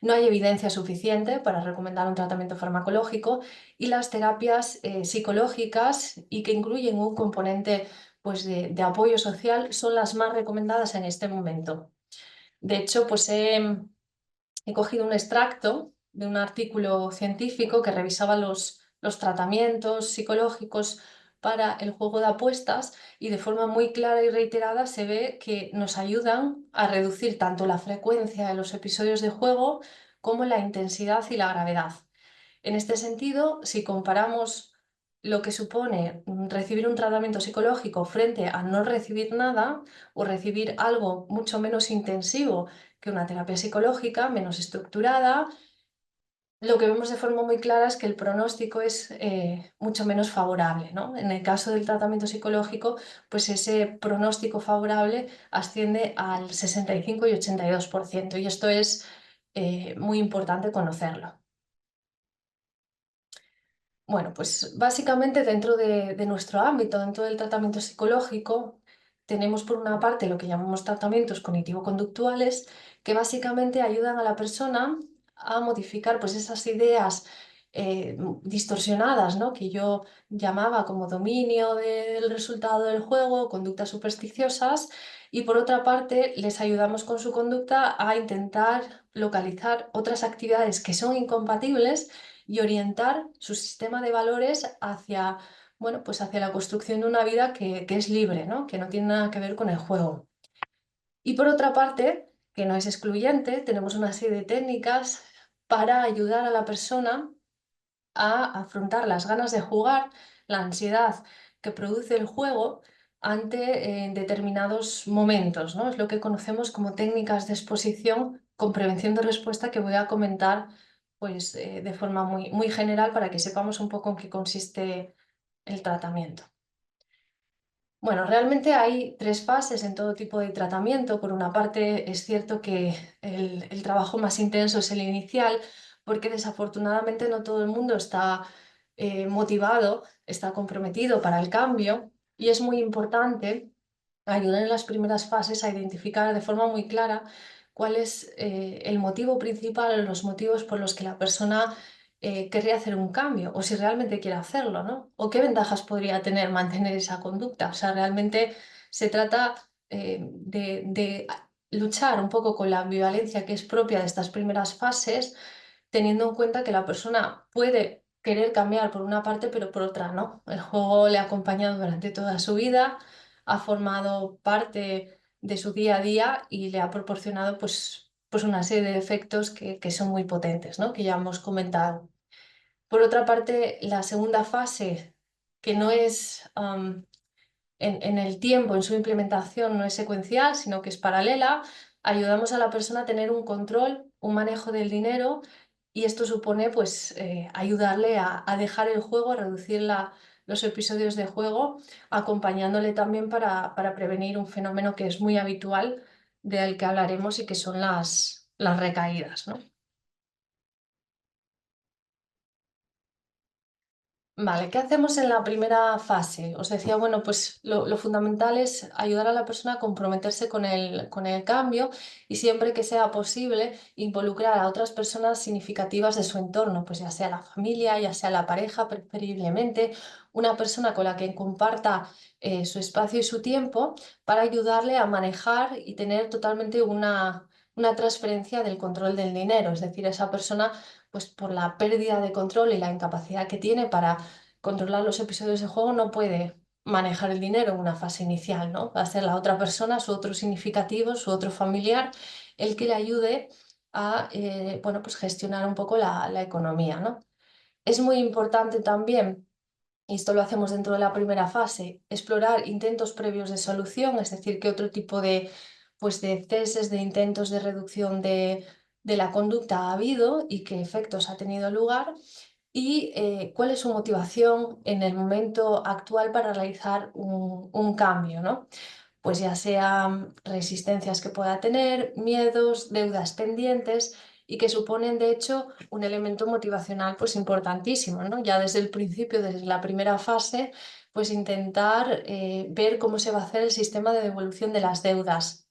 No hay evidencia suficiente para recomendar un tratamiento farmacológico, y las terapias psicológicas y que incluyen un componente pues, de apoyo social son las más recomendadas en este momento. De hecho, pues he cogido un extracto de un artículo científico que revisaba los tratamientos psicológicos para el juego de apuestas y de forma muy clara y reiterada se ve que nos ayudan a reducir tanto la frecuencia de los episodios de juego como la intensidad y la gravedad. En este sentido, si comparamos lo que supone recibir un tratamiento psicológico frente a no recibir nada o recibir algo mucho menos intensivo que una terapia psicológica, menos estructurada, lo que vemos de forma muy clara es que el pronóstico es mucho menos favorable, ¿no? En el caso del tratamiento psicológico, pues ese pronóstico favorable asciende al 65 y 82%, y esto es muy importante conocerlo. Bueno, pues básicamente dentro de nuestro ámbito, dentro del tratamiento psicológico, tenemos por una parte lo que llamamos tratamientos cognitivo-conductuales, que básicamente ayudan a la persona a modificar pues, esas ideas distorsionadas, ¿no? Que yo llamaba como dominio del resultado del juego, conductas supersticiosas, y por otra parte les ayudamos con su conducta a intentar localizar otras actividades que son incompatibles y orientar su sistema de valores hacia, bueno, pues hacia la construcción de una vida que es libre, ¿no? Que no tiene nada que ver con el juego. Y por otra parte, que no es excluyente, tenemos una serie de técnicas para ayudar a la persona a afrontar las ganas de jugar, la ansiedad que produce el juego ante determinados momentos, ¿no? Es lo que conocemos como técnicas de exposición con prevención de respuesta, que voy a comentar pues, de forma muy general para que sepamos un poco en qué consiste el tratamiento. Bueno, realmente hay tres fases en todo tipo de tratamiento. Por una parte, es cierto que el trabajo más intenso es el inicial, porque desafortunadamente no todo el mundo está motivado, está comprometido para el cambio, y es muy importante ayudar en las primeras fases a identificar de forma muy clara cuál es el motivo principal, los motivos por los que la persona querría hacer un cambio, o si realmente quiere hacerlo, ¿no? O qué ventajas podría tener mantener esa conducta. O sea, realmente se trata de luchar un poco con la ambivalencia que es propia de estas primeras fases, teniendo en cuenta que la persona puede querer cambiar por una parte, pero por otra no. El juego le ha acompañado durante toda su vida, ha formado parte de su día a día y le ha proporcionado pues una serie de efectos que son muy potentes, ¿no? Que ya hemos comentado. Por otra parte, la segunda fase, que no es en el tiempo, en su implementación, no es secuencial, sino que es paralela, ayudamos a la persona a tener un control, un manejo del dinero, y esto supone pues, ayudarle a dejar el juego, a reducir los episodios de juego, acompañándole también para prevenir un fenómeno que es muy habitual, del que hablaremos, y que son las recaídas, ¿no? Vale, ¿qué hacemos en la primera fase? Os decía, bueno, pues lo fundamental es ayudar a la persona a comprometerse con el cambio, y siempre que sea posible involucrar a otras personas significativas de su entorno, pues ya sea la familia, ya sea la pareja, preferiblemente una persona con la que comparta su espacio y su tiempo, para ayudarle a manejar y tener totalmente una transferencia del control del dinero. Es decir, esa persona, pues por la pérdida de control y la incapacidad que tiene para controlar los episodios de juego, no puede manejar el dinero en una fase inicial, ¿no? Va a ser la otra persona, su otro significativo, su otro familiar, el que le ayude a bueno, pues gestionar un poco la economía, ¿no? Es muy importante también, y esto lo hacemos dentro de la primera fase, explorar intentos previos de solución, es decir, qué otro tipo pues de ceses, de intentos de reducción de la conducta ha habido y qué efectos ha tenido lugar, y cuál es su motivación en el momento actual para realizar un cambio, ¿no? Pues ya sean resistencias que pueda tener, miedos, deudas pendientes, y que suponen de hecho un elemento motivacional pues importantísimo, ¿no? Ya desde el principio, desde la primera fase, pues intentar ver cómo se va a hacer el sistema de devolución de las deudas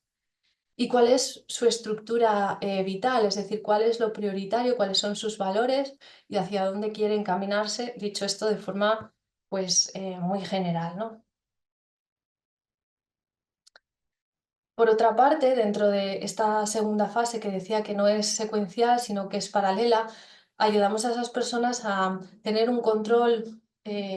y cuál es su estructura vital, es decir, cuál es lo prioritario, cuáles son sus valores y hacia dónde quiere encaminarse, dicho esto de forma pues muy general, ¿no? Por otra parte, dentro de esta segunda fase, que decía que no es secuencial, sino que es paralela, ayudamos a esas personas a tener un control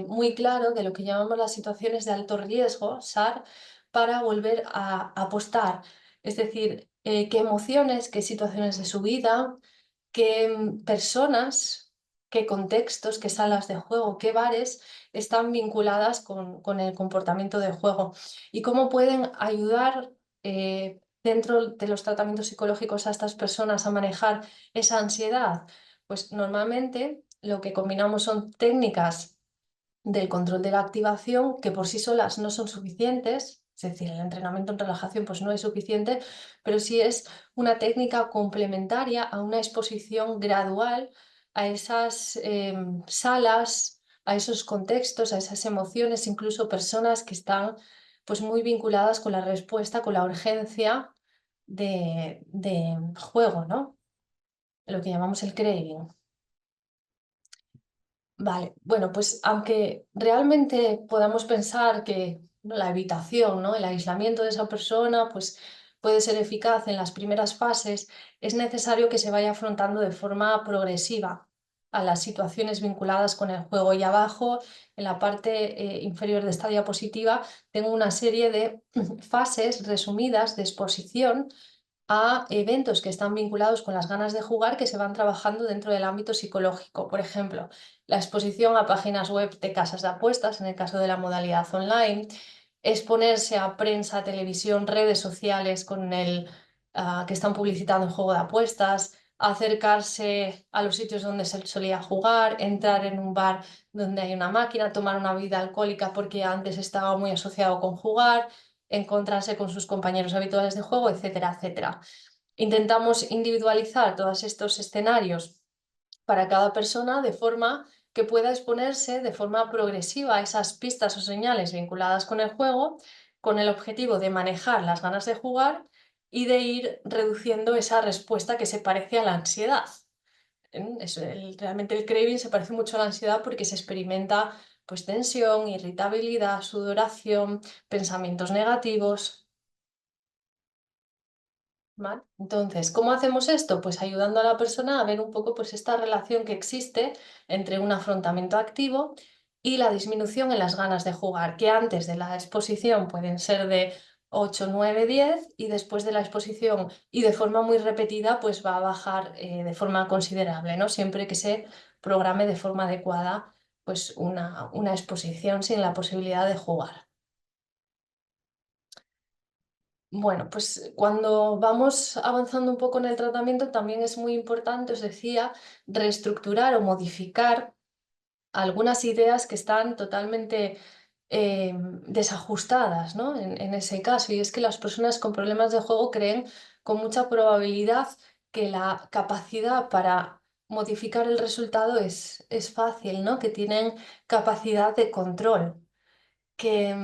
muy claro de lo que llamamos las situaciones de alto riesgo, SAR, para volver a apostar. Es decir, qué emociones, qué situaciones de su vida, qué personas, qué contextos, qué salas de juego, qué bares están vinculadas con el comportamiento de juego y cómo pueden ayudar dentro de los tratamientos psicológicos a estas personas a manejar esa ansiedad. Pues normalmente lo que combinamos son técnicas del control de la activación que por sí solas no son suficientes, es decir, el entrenamiento en relajación pues no es suficiente, pero sí es una técnica complementaria a una exposición gradual a esas salas, a esos contextos, a esas emociones, incluso personas que están pues muy vinculadas con la respuesta, con la urgencia de juego, ¿no? Lo que llamamos el craving. Vale, bueno, pues aunque realmente podamos pensar que la evitación, ¿no? El aislamiento de esa persona, pues puede ser eficaz en las primeras fases, es necesario que se vaya afrontando de forma progresiva a las situaciones vinculadas con el juego. Y abajo, en la parte inferior de esta diapositiva, tengo una serie de fases resumidas de exposición a eventos que están vinculados con las ganas de jugar que se van trabajando dentro del ámbito psicológico. Por ejemplo, la exposición a páginas web de casas de apuestas, en el caso de la modalidad online, exponerse a prensa, televisión, redes sociales con que están publicitando el juego de apuestas, acercarse a los sitios donde se solía jugar, entrar en un bar donde hay una máquina, tomar una bebida alcohólica porque antes estaba muy asociado con jugar, encontrarse con sus compañeros habituales de juego, etcétera, etcétera. Intentamos individualizar todos estos escenarios para cada persona de forma que pueda exponerse de forma progresiva a esas pistas o señales vinculadas con el juego, con el objetivo de manejar las ganas de jugar y de ir reduciendo esa respuesta que se parece a la ansiedad. Realmente el craving se parece mucho a la ansiedad porque se experimenta pues tensión, irritabilidad, sudoración, pensamientos negativos. ¿Vale? Entonces, ¿cómo hacemos esto? Pues ayudando a la persona a ver un poco pues, esta relación que existe entre un afrontamiento activo y la disminución en las ganas de jugar, que antes de la exposición pueden ser de 8, 9, 10 y después de la exposición y de forma muy repetida pues va a bajar de forma considerable, ¿no? Siempre que se programe de forma adecuada pues una exposición sin la posibilidad de jugar. Bueno, pues cuando vamos avanzando un poco en el tratamiento también es muy importante, os decía, reestructurar o modificar algunas ideas que están totalmente desajustadas, ¿no? En ese caso. Y es que las personas con problemas de juego creen con mucha probabilidad que la capacidad para modificar el resultado es fácil, ¿no? Que tienen capacidad de control que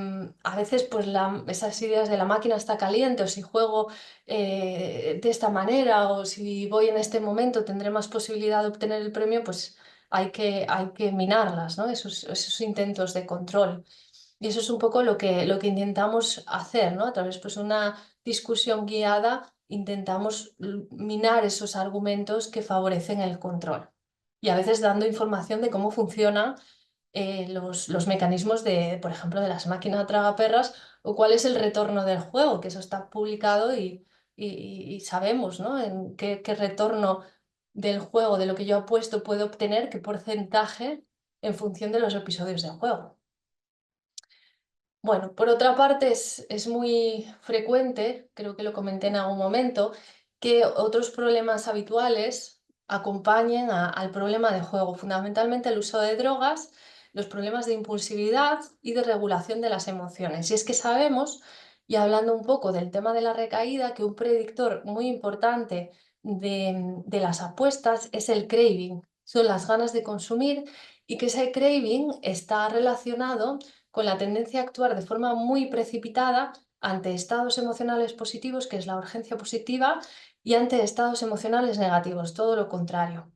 a veces pues esas ideas de la máquina está caliente o si juego de esta manera o si voy en este momento tendré más posibilidad de obtener el premio, pues hay que minarlas, ¿no? Esos intentos de control. Y eso es un poco lo que intentamos hacer, ¿no? A través pues una discusión guiada intentamos minar esos argumentos que favorecen el control. Y a veces dando información de cómo funciona los mecanismos de, por ejemplo, de las máquinas tragaperras o cuál es el retorno del juego, que eso está publicado y sabemos, ¿no? En qué retorno del juego, de lo que yo apuesto, puedo obtener, qué porcentaje en función de los episodios del juego. Bueno, por otra parte es muy frecuente, creo que lo comenté en algún momento, que otros problemas habituales acompañen al problema de juego, fundamentalmente el uso de drogas, los problemas de impulsividad y de regulación de las emociones. Y es que sabemos, y hablando un poco del tema de la recaída, que un predictor muy importante de las apuestas es el craving, son las ganas de consumir y que ese craving está relacionado con la tendencia a actuar de forma muy precipitada ante estados emocionales positivos, que es la urgencia positiva, y ante estados emocionales negativos, todo lo contrario.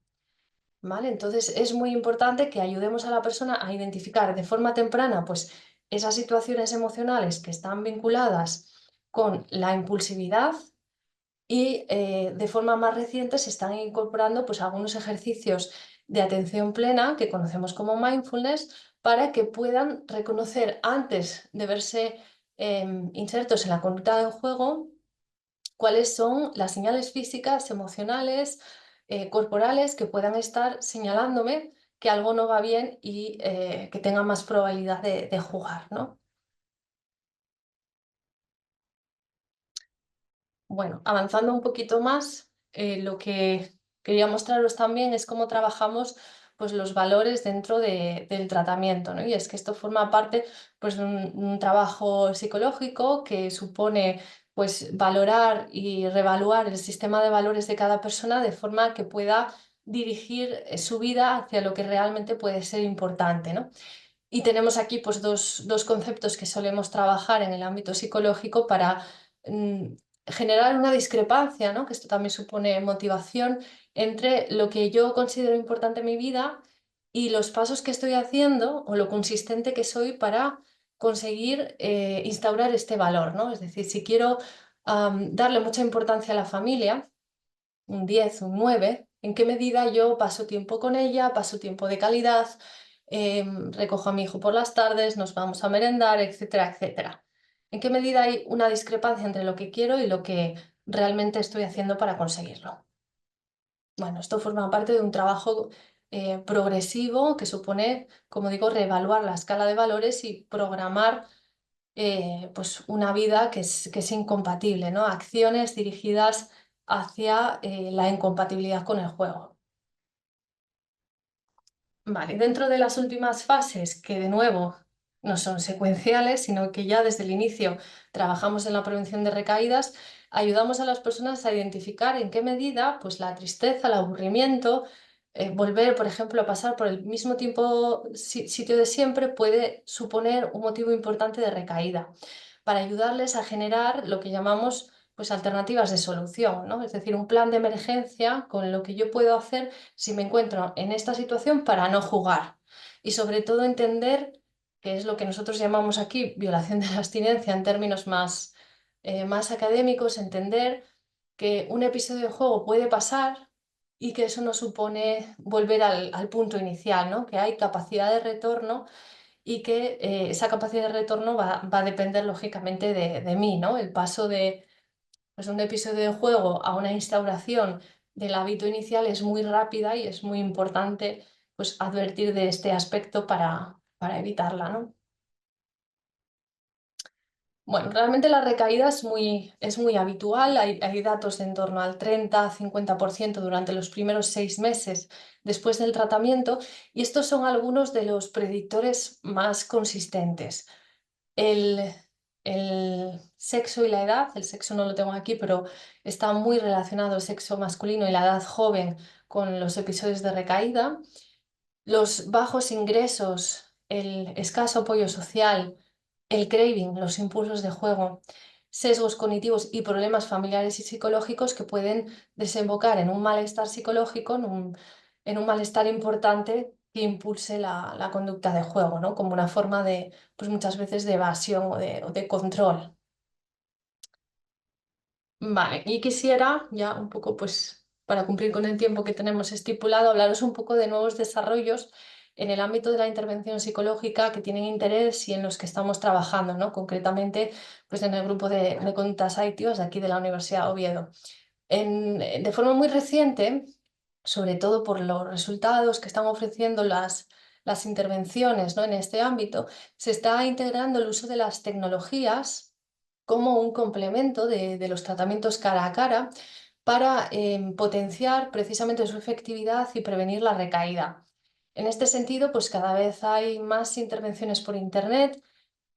¿Vale? Entonces es muy importante que ayudemos a la persona a identificar de forma temprana pues, esas situaciones emocionales que están vinculadas con la impulsividad y de forma más reciente se están incorporando pues, algunos ejercicios de atención plena que conocemos como mindfulness para que puedan reconocer antes de verse insertos en la conducta del juego cuáles son las señales físicas, emocionales, corporales que puedan estar señalándome que algo no va bien y que tenga más probabilidad de jugar, ¿no? Bueno, avanzando un poquito más, lo que quería mostraros también es cómo trabajamos pues, los valores dentro del tratamiento, ¿no? Y es que esto forma parte pues, de un trabajo psicológico que supone pues, valorar y reevaluar el sistema de valores de cada persona de forma que pueda dirigir su vida hacia lo que realmente puede ser importante, ¿no? Y tenemos aquí pues, dos conceptos que solemos trabajar en el ámbito psicológico para generar una discrepancia, ¿no? Que esto también supone motivación entre lo que yo considero importante en mi vida y los pasos que estoy haciendo o lo consistente que soy para conseguir instaurar este valor, ¿no? Es decir, si quiero darle mucha importancia a la familia, un 10, un 9, en qué medida yo paso tiempo con ella, paso tiempo de calidad, recojo a mi hijo por las tardes, nos vamos a merendar, etcétera, etcétera. ¿En qué medida hay una discrepancia entre lo que quiero y lo que realmente estoy haciendo para conseguirlo? Bueno, esto forma parte de un trabajo progresivo que supone, como digo, reevaluar la escala de valores y programar pues una vida que es incompatible, ¿no? Acciones dirigidas hacia la incompatibilidad con el juego. Vale, dentro de las últimas fases, que de nuevo no son secuenciales, sino que ya desde el inicio trabajamos en la prevención de recaídas, ayudamos a las personas a identificar en qué medida pues, la tristeza, el aburrimiento, volver, por ejemplo, a pasar por el mismo sitio de siempre puede suponer un motivo importante de recaída, para ayudarles a generar lo que llamamos pues, alternativas de solución, ¿no? Es decir, un plan de emergencia con lo que yo puedo hacer si me encuentro en esta situación para no jugar. Y sobre todo entender, que es lo que nosotros llamamos aquí violación de la abstinencia en términos más académicos, entender que un episodio de juego puede pasar y que eso no supone volver al punto inicial, ¿no? Que hay capacidad de retorno y que esa capacidad de retorno va a depender lógicamente de mí, ¿no? El paso de pues un episodio de juego a una instauración del hábito inicial es muy rápida y es muy importante pues, advertir de este aspecto para evitarla, ¿no? Bueno, realmente la recaída es muy habitual, hay datos de en torno al 30-50% durante los primeros 6 meses después del tratamiento y estos son algunos de los predictores más consistentes. El, el sexo y la edad, el sexo no lo tengo aquí, pero está muy relacionado el sexo masculino y la edad joven con los episodios de recaída. Los bajos ingresos, el escaso apoyo social, el craving, los impulsos de juego, sesgos cognitivos y problemas familiares y psicológicos que pueden desembocar en un malestar psicológico, en un malestar importante que impulse la conducta de juego, ¿no? Como una forma de, pues muchas veces, de evasión o de control. Vale, y quisiera ya un poco, pues, para cumplir con el tiempo que tenemos estipulado, hablaros un poco de nuevos desarrollos en el ámbito de la intervención psicológica que tienen interés y en los que estamos trabajando, ¿no? Concretamente, pues en el grupo de conductas AITIOS de aquí de la Universidad de Oviedo. De forma muy reciente, sobre todo por los resultados que están ofreciendo las intervenciones, ¿no? En este ámbito, se está integrando el uso de las tecnologías como un complemento de los tratamientos cara a cara para potenciar precisamente su efectividad y prevenir la recaída. En este sentido, pues cada vez hay más intervenciones por Internet,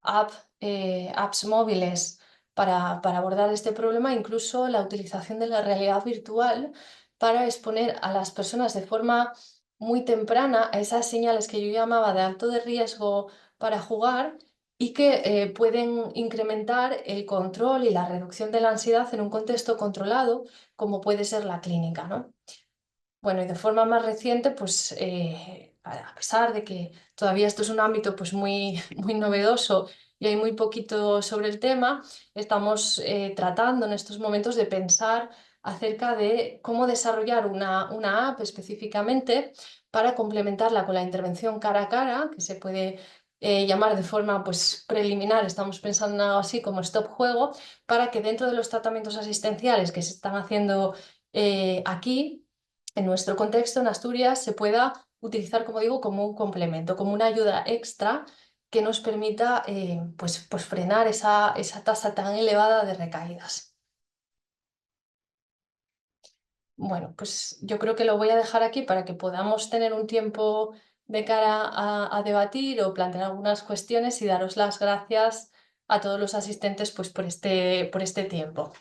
apps móviles para abordar este problema, incluso la utilización de la realidad virtual para exponer a las personas de forma muy temprana a esas señales que yo llamaba de alto de riesgo para jugar y que pueden incrementar el control y la reducción de la ansiedad en un contexto controlado, como puede ser la clínica, ¿no? Bueno, y de forma más reciente, pues a pesar de que todavía esto es un ámbito pues, muy, muy novedoso y hay muy poquito sobre el tema, estamos tratando en estos momentos de pensar acerca de cómo desarrollar una app específicamente para complementarla con la intervención cara a cara, que se puede llamar de forma pues, preliminar, estamos pensando en algo así como stop juego, para que dentro de los tratamientos asistenciales que se están haciendo aquí, en nuestro contexto, en Asturias, se pueda utilizar, como digo, como un complemento, como una ayuda extra que nos permita pues frenar esa tasa tan elevada de recaídas. Bueno, pues yo creo que lo voy a dejar aquí para que podamos tener un tiempo de cara a debatir o plantear algunas cuestiones y daros las gracias a todos los asistentes pues, por este tiempo.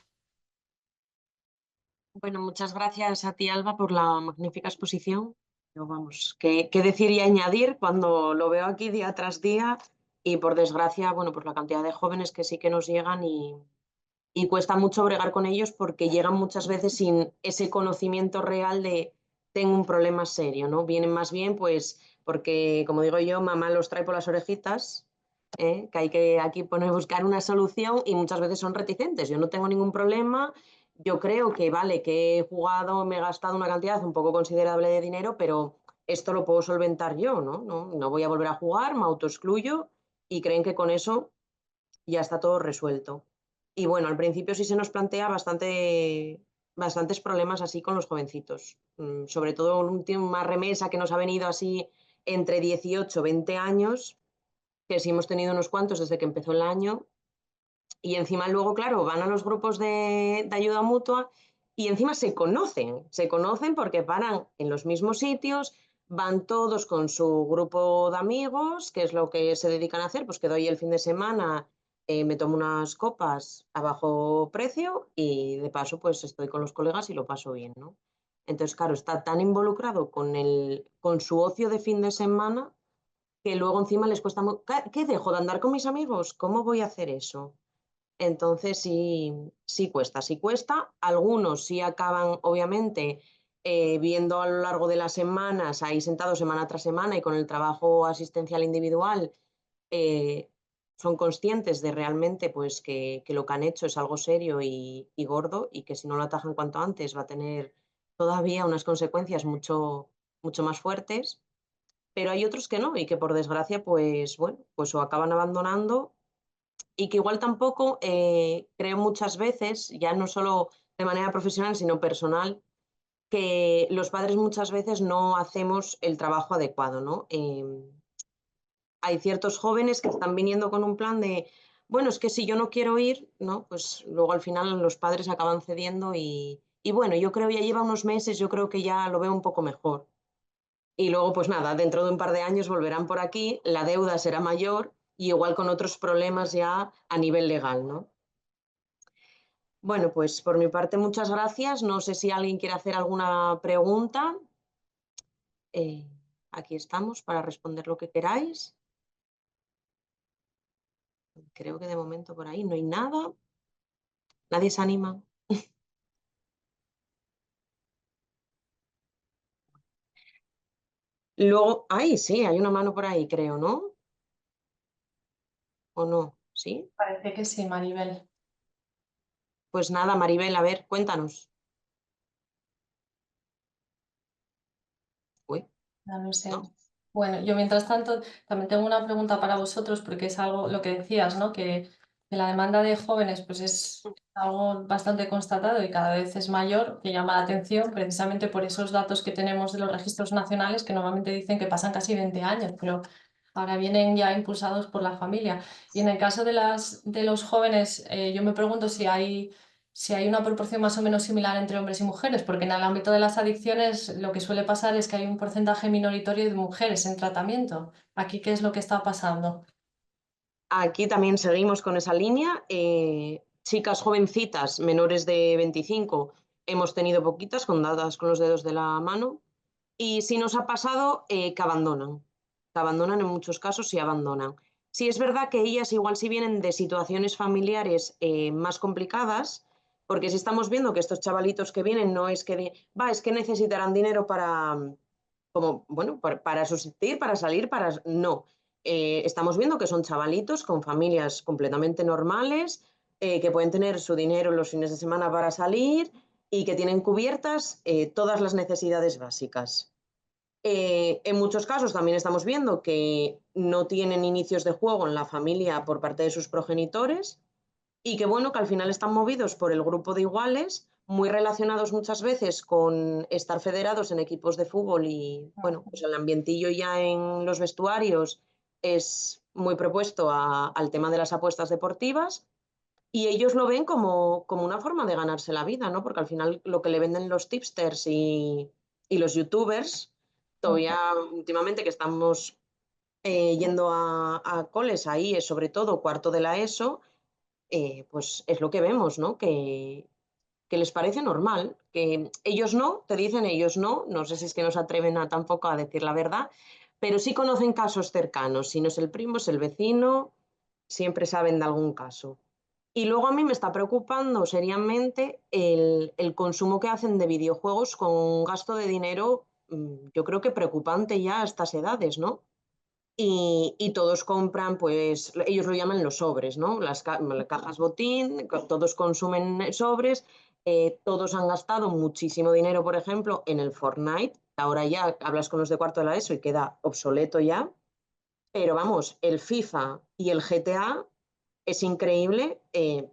Bueno, muchas gracias a ti, Alba, por la magnífica exposición. Pero vamos, qué decir y añadir cuando lo veo aquí día tras día y por desgracia, bueno, pues la cantidad de jóvenes que sí que nos llegan y cuesta mucho bregar con ellos porque llegan muchas veces sin ese conocimiento real de tengo un problema serio, ¿no? Vienen más bien pues porque, como digo yo, mamá los trae por las orejitas, que hay que aquí poner buscar una solución y muchas veces son reticentes. Yo no tengo ningún problema, yo creo que vale, que he jugado, me he gastado una cantidad un poco considerable de dinero, pero esto lo puedo solventar yo, ¿no? No voy a volver a jugar, me autoexcluyo y creen que con eso ya está todo resuelto. Y bueno, al principio sí se nos plantea bastantes problemas así con los jovencitos. Sobre todo una remesa que nos ha venido así entre 18 y 20 años, que sí hemos tenido unos cuantos desde que empezó el año. Y encima luego, claro, van a los grupos de ayuda mutua y encima se conocen porque paran en los mismos sitios, van todos con su grupo de amigos, que es lo que se dedican a hacer, pues que doy el fin de semana, me tomo unas copas a bajo precio y de paso pues estoy con los colegas y lo paso bien, ¿no? Entonces, claro, está tan involucrado con su ocio de fin de semana que luego encima les cuesta, ¿qué dejo de andar con mis amigos? ¿Cómo voy a hacer eso? Entonces sí cuesta, sí cuesta. Algunos sí acaban, obviamente, viendo a lo largo de las semanas, ahí sentados semana tras semana y con el trabajo asistencial individual, eh, son conscientes de realmente pues, que lo que han hecho es algo serio y gordo y que si no lo atajan cuanto antes va a tener todavía unas consecuencias mucho más fuertes. Pero hay otros que no y que por desgracia, pues bueno, pues o acaban abandonando y que igual tampoco creo muchas veces, ya no solo de manera profesional, sino personal, que los padres muchas veces no hacemos el trabajo adecuado, ¿no? Hay ciertos jóvenes que están viniendo con un plan de, bueno, es que si yo no quiero ir, ¿no? Pues luego al final los padres acaban cediendo y bueno, yo creo ya lleva unos meses, yo creo que ya lo veo un poco mejor. Y luego, pues nada, dentro de un par de años volverán por aquí, la deuda será mayor y igual con otros problemas ya a nivel legal, ¿no? Bueno, pues por mi parte, muchas gracias. No sé si alguien quiere hacer alguna pregunta. Eh, Aquí estamos para responder lo que queráis. Creo que de momento por ahí no hay nada. Nadie se anima. Luego, ay, sí, hay una mano por ahí, creo, ¿no? ¿O no? ¿Sí? Parece que sí, Maribel. Pues nada, Maribel, a ver, cuéntanos. Uy, Ya lo sé. ¿no? Bueno, yo mientras tanto también tengo una pregunta para vosotros porque es algo, lo que decías, ¿no? Que la demanda de jóvenes pues es algo bastante constatado y cada vez es mayor, que llama la atención precisamente por esos datos que tenemos de los registros nacionales que normalmente dicen que pasan casi 20 años, pero ahora vienen ya impulsados por la familia. Y en el caso de los jóvenes, yo me pregunto si hay una proporción más o menos similar entre hombres y mujeres, porque en el ámbito de las adicciones lo que suele pasar es que hay un porcentaje minoritario de mujeres en tratamiento. Aquí, ¿qué es lo que está pasando? Aquí también seguimos con esa línea. Chicas jovencitas, menores de 25, hemos tenido poquitas, contadas con los dedos de la mano. Y sí nos ha pasado que abandonan en muchos casos y abandonan. Sí es verdad que ellas igual si vienen de situaciones familiares más complicadas, porque si estamos viendo que estos chavalitos que vienen no es que, es que necesitarán dinero para, como, bueno, para subsistir, para salir, para... No, estamos viendo que son chavalitos con familias completamente normales, que pueden tener su dinero los fines de semana para salir y que tienen cubiertas todas las necesidades básicas. En muchos casos también estamos viendo que no tienen inicios de juego en la familia por parte de sus progenitores y que bueno, que al final están movidos por el grupo de iguales, muy relacionados muchas veces con estar federados en equipos de fútbol y bueno, pues el ambientillo ya en los vestuarios es muy propuesto al tema de las apuestas deportivas y ellos lo ven como una forma de ganarse la vida, ¿no? Porque al final lo que le venden los tipsters y los youtubers, todavía últimamente que estamos yendo a coles ahí, es sobre todo cuarto de la ESO, pues es lo que vemos, ¿no? Que les parece normal, que ellos no, te dicen ellos no, no sé si es que no se atreven a, tampoco a decir la verdad, pero sí conocen casos cercanos, si no es el primo, es el vecino, siempre saben de algún caso. Y luego a mí me está preocupando seriamente el consumo que hacen de videojuegos con un gasto de dinero, yo creo que preocupante ya a estas edades, ¿no? Y todos compran, pues ellos lo llaman los sobres, ¿no? Las cajas botín, todos consumen sobres, todos han gastado muchísimo dinero, por ejemplo, en el Fortnite. Ahora ya hablas con los de cuarto de la ESO y queda obsoleto ya. Pero vamos, el FIFA y el GTA es increíble,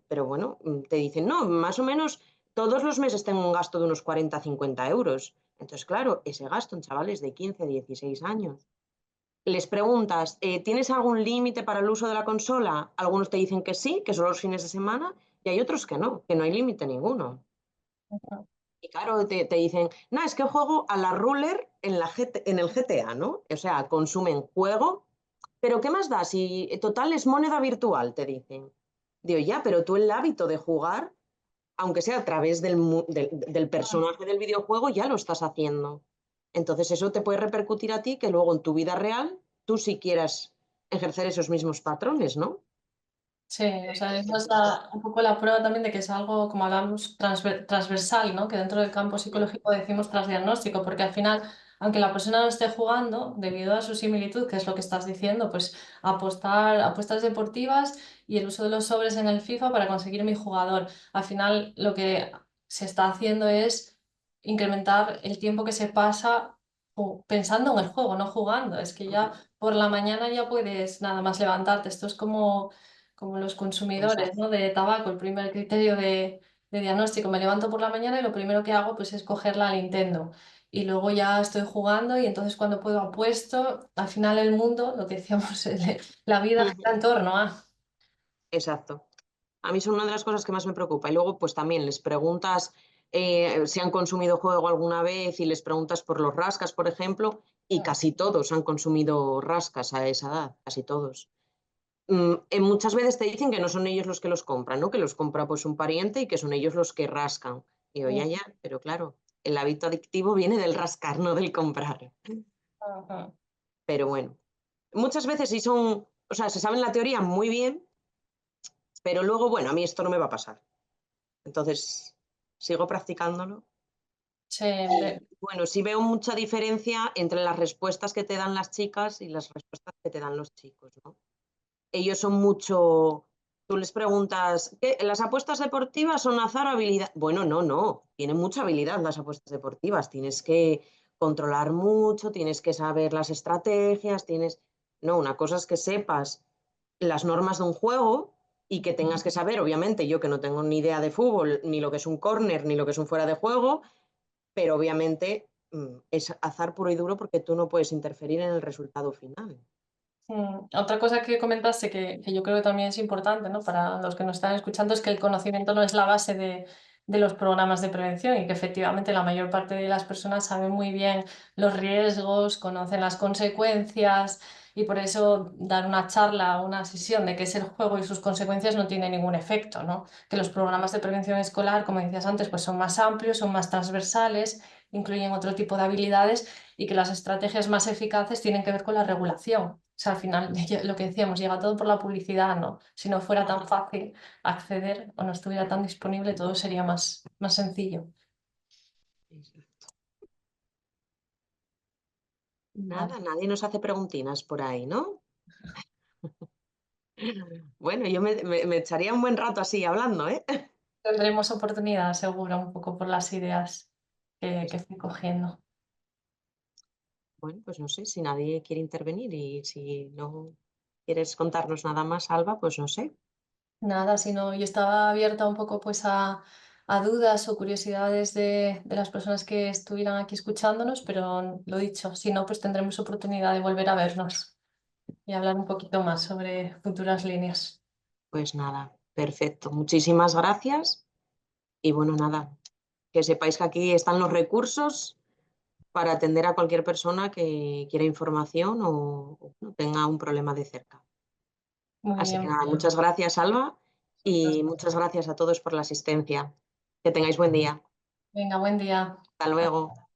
pero bueno, te dicen, no, más o menos todos los meses tengo un gasto de unos 40, 50 euros. Entonces, claro, ese gasto en chavales de 15, 16 años. Les preguntas, ¿tienes algún límite para el uso de la consola? Algunos te dicen que sí, que son los fines de semana, y hay otros que no hay límite ninguno. Y claro, te dicen, no, es que juego a la ruler en el GTA, ¿no? O sea, consumen juego, pero ¿qué más da? Si total es moneda virtual, te dicen. Digo, ya, pero tú el hábito de jugar, aunque sea a través del personaje del videojuego, ya lo estás haciendo. Entonces eso te puede repercutir a ti que luego en tu vida real tú sí quieras ejercer esos mismos patrones, ¿no? Sí, o sea, esa es un poco la prueba también de que es algo, como hablamos, transversal, ¿no? Que dentro del campo psicológico decimos transdiagnóstico, porque al final, aunque la persona no esté jugando, debido a su similitud, que es lo que estás diciendo, pues apuestas deportivas y el uso de los sobres en el FIFA para conseguir mi jugador. Al final, lo que se está haciendo es incrementar el tiempo que se pasa pensando en el juego, no jugando. Es que ya por la mañana ya puedes nada más levantarte. Esto es como los consumidores, Exacto. ¿no? De tabaco, el primer criterio de diagnóstico. Me levanto por la mañana y lo primero que hago pues es coger la Nintendo. Y luego ya estoy jugando y entonces cuando puedo apuesto, al final el mundo, lo que decíamos, la vida gira en torno a... Exacto. A mí son una de las cosas que más me preocupa. Y luego, pues también les preguntas si han consumido juego alguna vez y les preguntas por los rascas, por ejemplo, y casi todos han consumido rascas a esa edad, casi todos. Muchas veces te dicen que no son ellos los que los compran, ¿no? Que los compra pues un pariente y que son ellos los que rascan. Y yo, ya, ya, pero claro, el hábito adictivo viene del rascar, no del comprar. Ajá. Pero bueno, muchas veces sí son, o sea, se saben la teoría muy bien, pero luego, bueno, a mí esto no me va a pasar. Entonces, sigo practicándolo. Sí, Y bueno, sí veo mucha diferencia entre las respuestas que te dan las chicas y las respuestas que te dan los chicos, ¿no? Ellos son mucho, tú les preguntas, ¿qué, las apuestas deportivas son azar o habilidad? Bueno, no, no, tienen mucha habilidad las apuestas deportivas, tienes que controlar mucho, tienes que saber las estrategias, tienes... No, una cosa es que sepas las normas de un juego y que tengas que saber, obviamente, yo que no tengo ni idea de fútbol, ni lo que es un córner, ni lo que es un fuera de juego, pero obviamente es azar puro y duro porque tú no puedes interferir en el resultado final. Otra cosa que comentaste que yo creo que también es importante, ¿no? Para los que nos están escuchando es que el conocimiento no es la base de los programas de prevención y que efectivamente la mayor parte de las personas saben muy bien los riesgos, conocen las consecuencias y por eso dar una charla, una sesión de qué es el juego y sus consecuencias no tiene ningún efecto, ¿no? Que los programas de prevención escolar, como decías antes, pues son más amplios, son más transversales, incluyen otro tipo de habilidades y que las estrategias más eficaces tienen que ver con la regulación. O sea, al final, lo que decíamos, llega todo por la publicidad, ¿no? Si no fuera tan fácil acceder o no estuviera tan disponible, todo sería más sencillo. Nada, Vale. nadie nos hace preguntinas por ahí, ¿no? Bueno, yo me echaría un buen rato así hablando, ¿eh? Tendremos oportunidad, seguro, un poco por las ideas que fui cogiendo. Bueno, pues no sé, si nadie quiere intervenir y si no quieres contarnos nada más, Alba, pues no sé. Nada, sino yo estaba abierta un poco pues a dudas o curiosidades de las personas que estuvieran aquí escuchándonos, pero lo dicho, si no, pues tendremos oportunidad de volver a vernos y hablar un poquito más sobre futuras líneas. Pues nada, perfecto. Muchísimas gracias y bueno, nada, que sepáis que aquí están los recursos para atender a cualquier persona que quiera información o no tenga un problema de cerca. Muy Así que bien. nada, muchas gracias, Alba, y muchas gracias a todos por la asistencia. Que tengáis buen día. Venga, buen día. Hasta luego.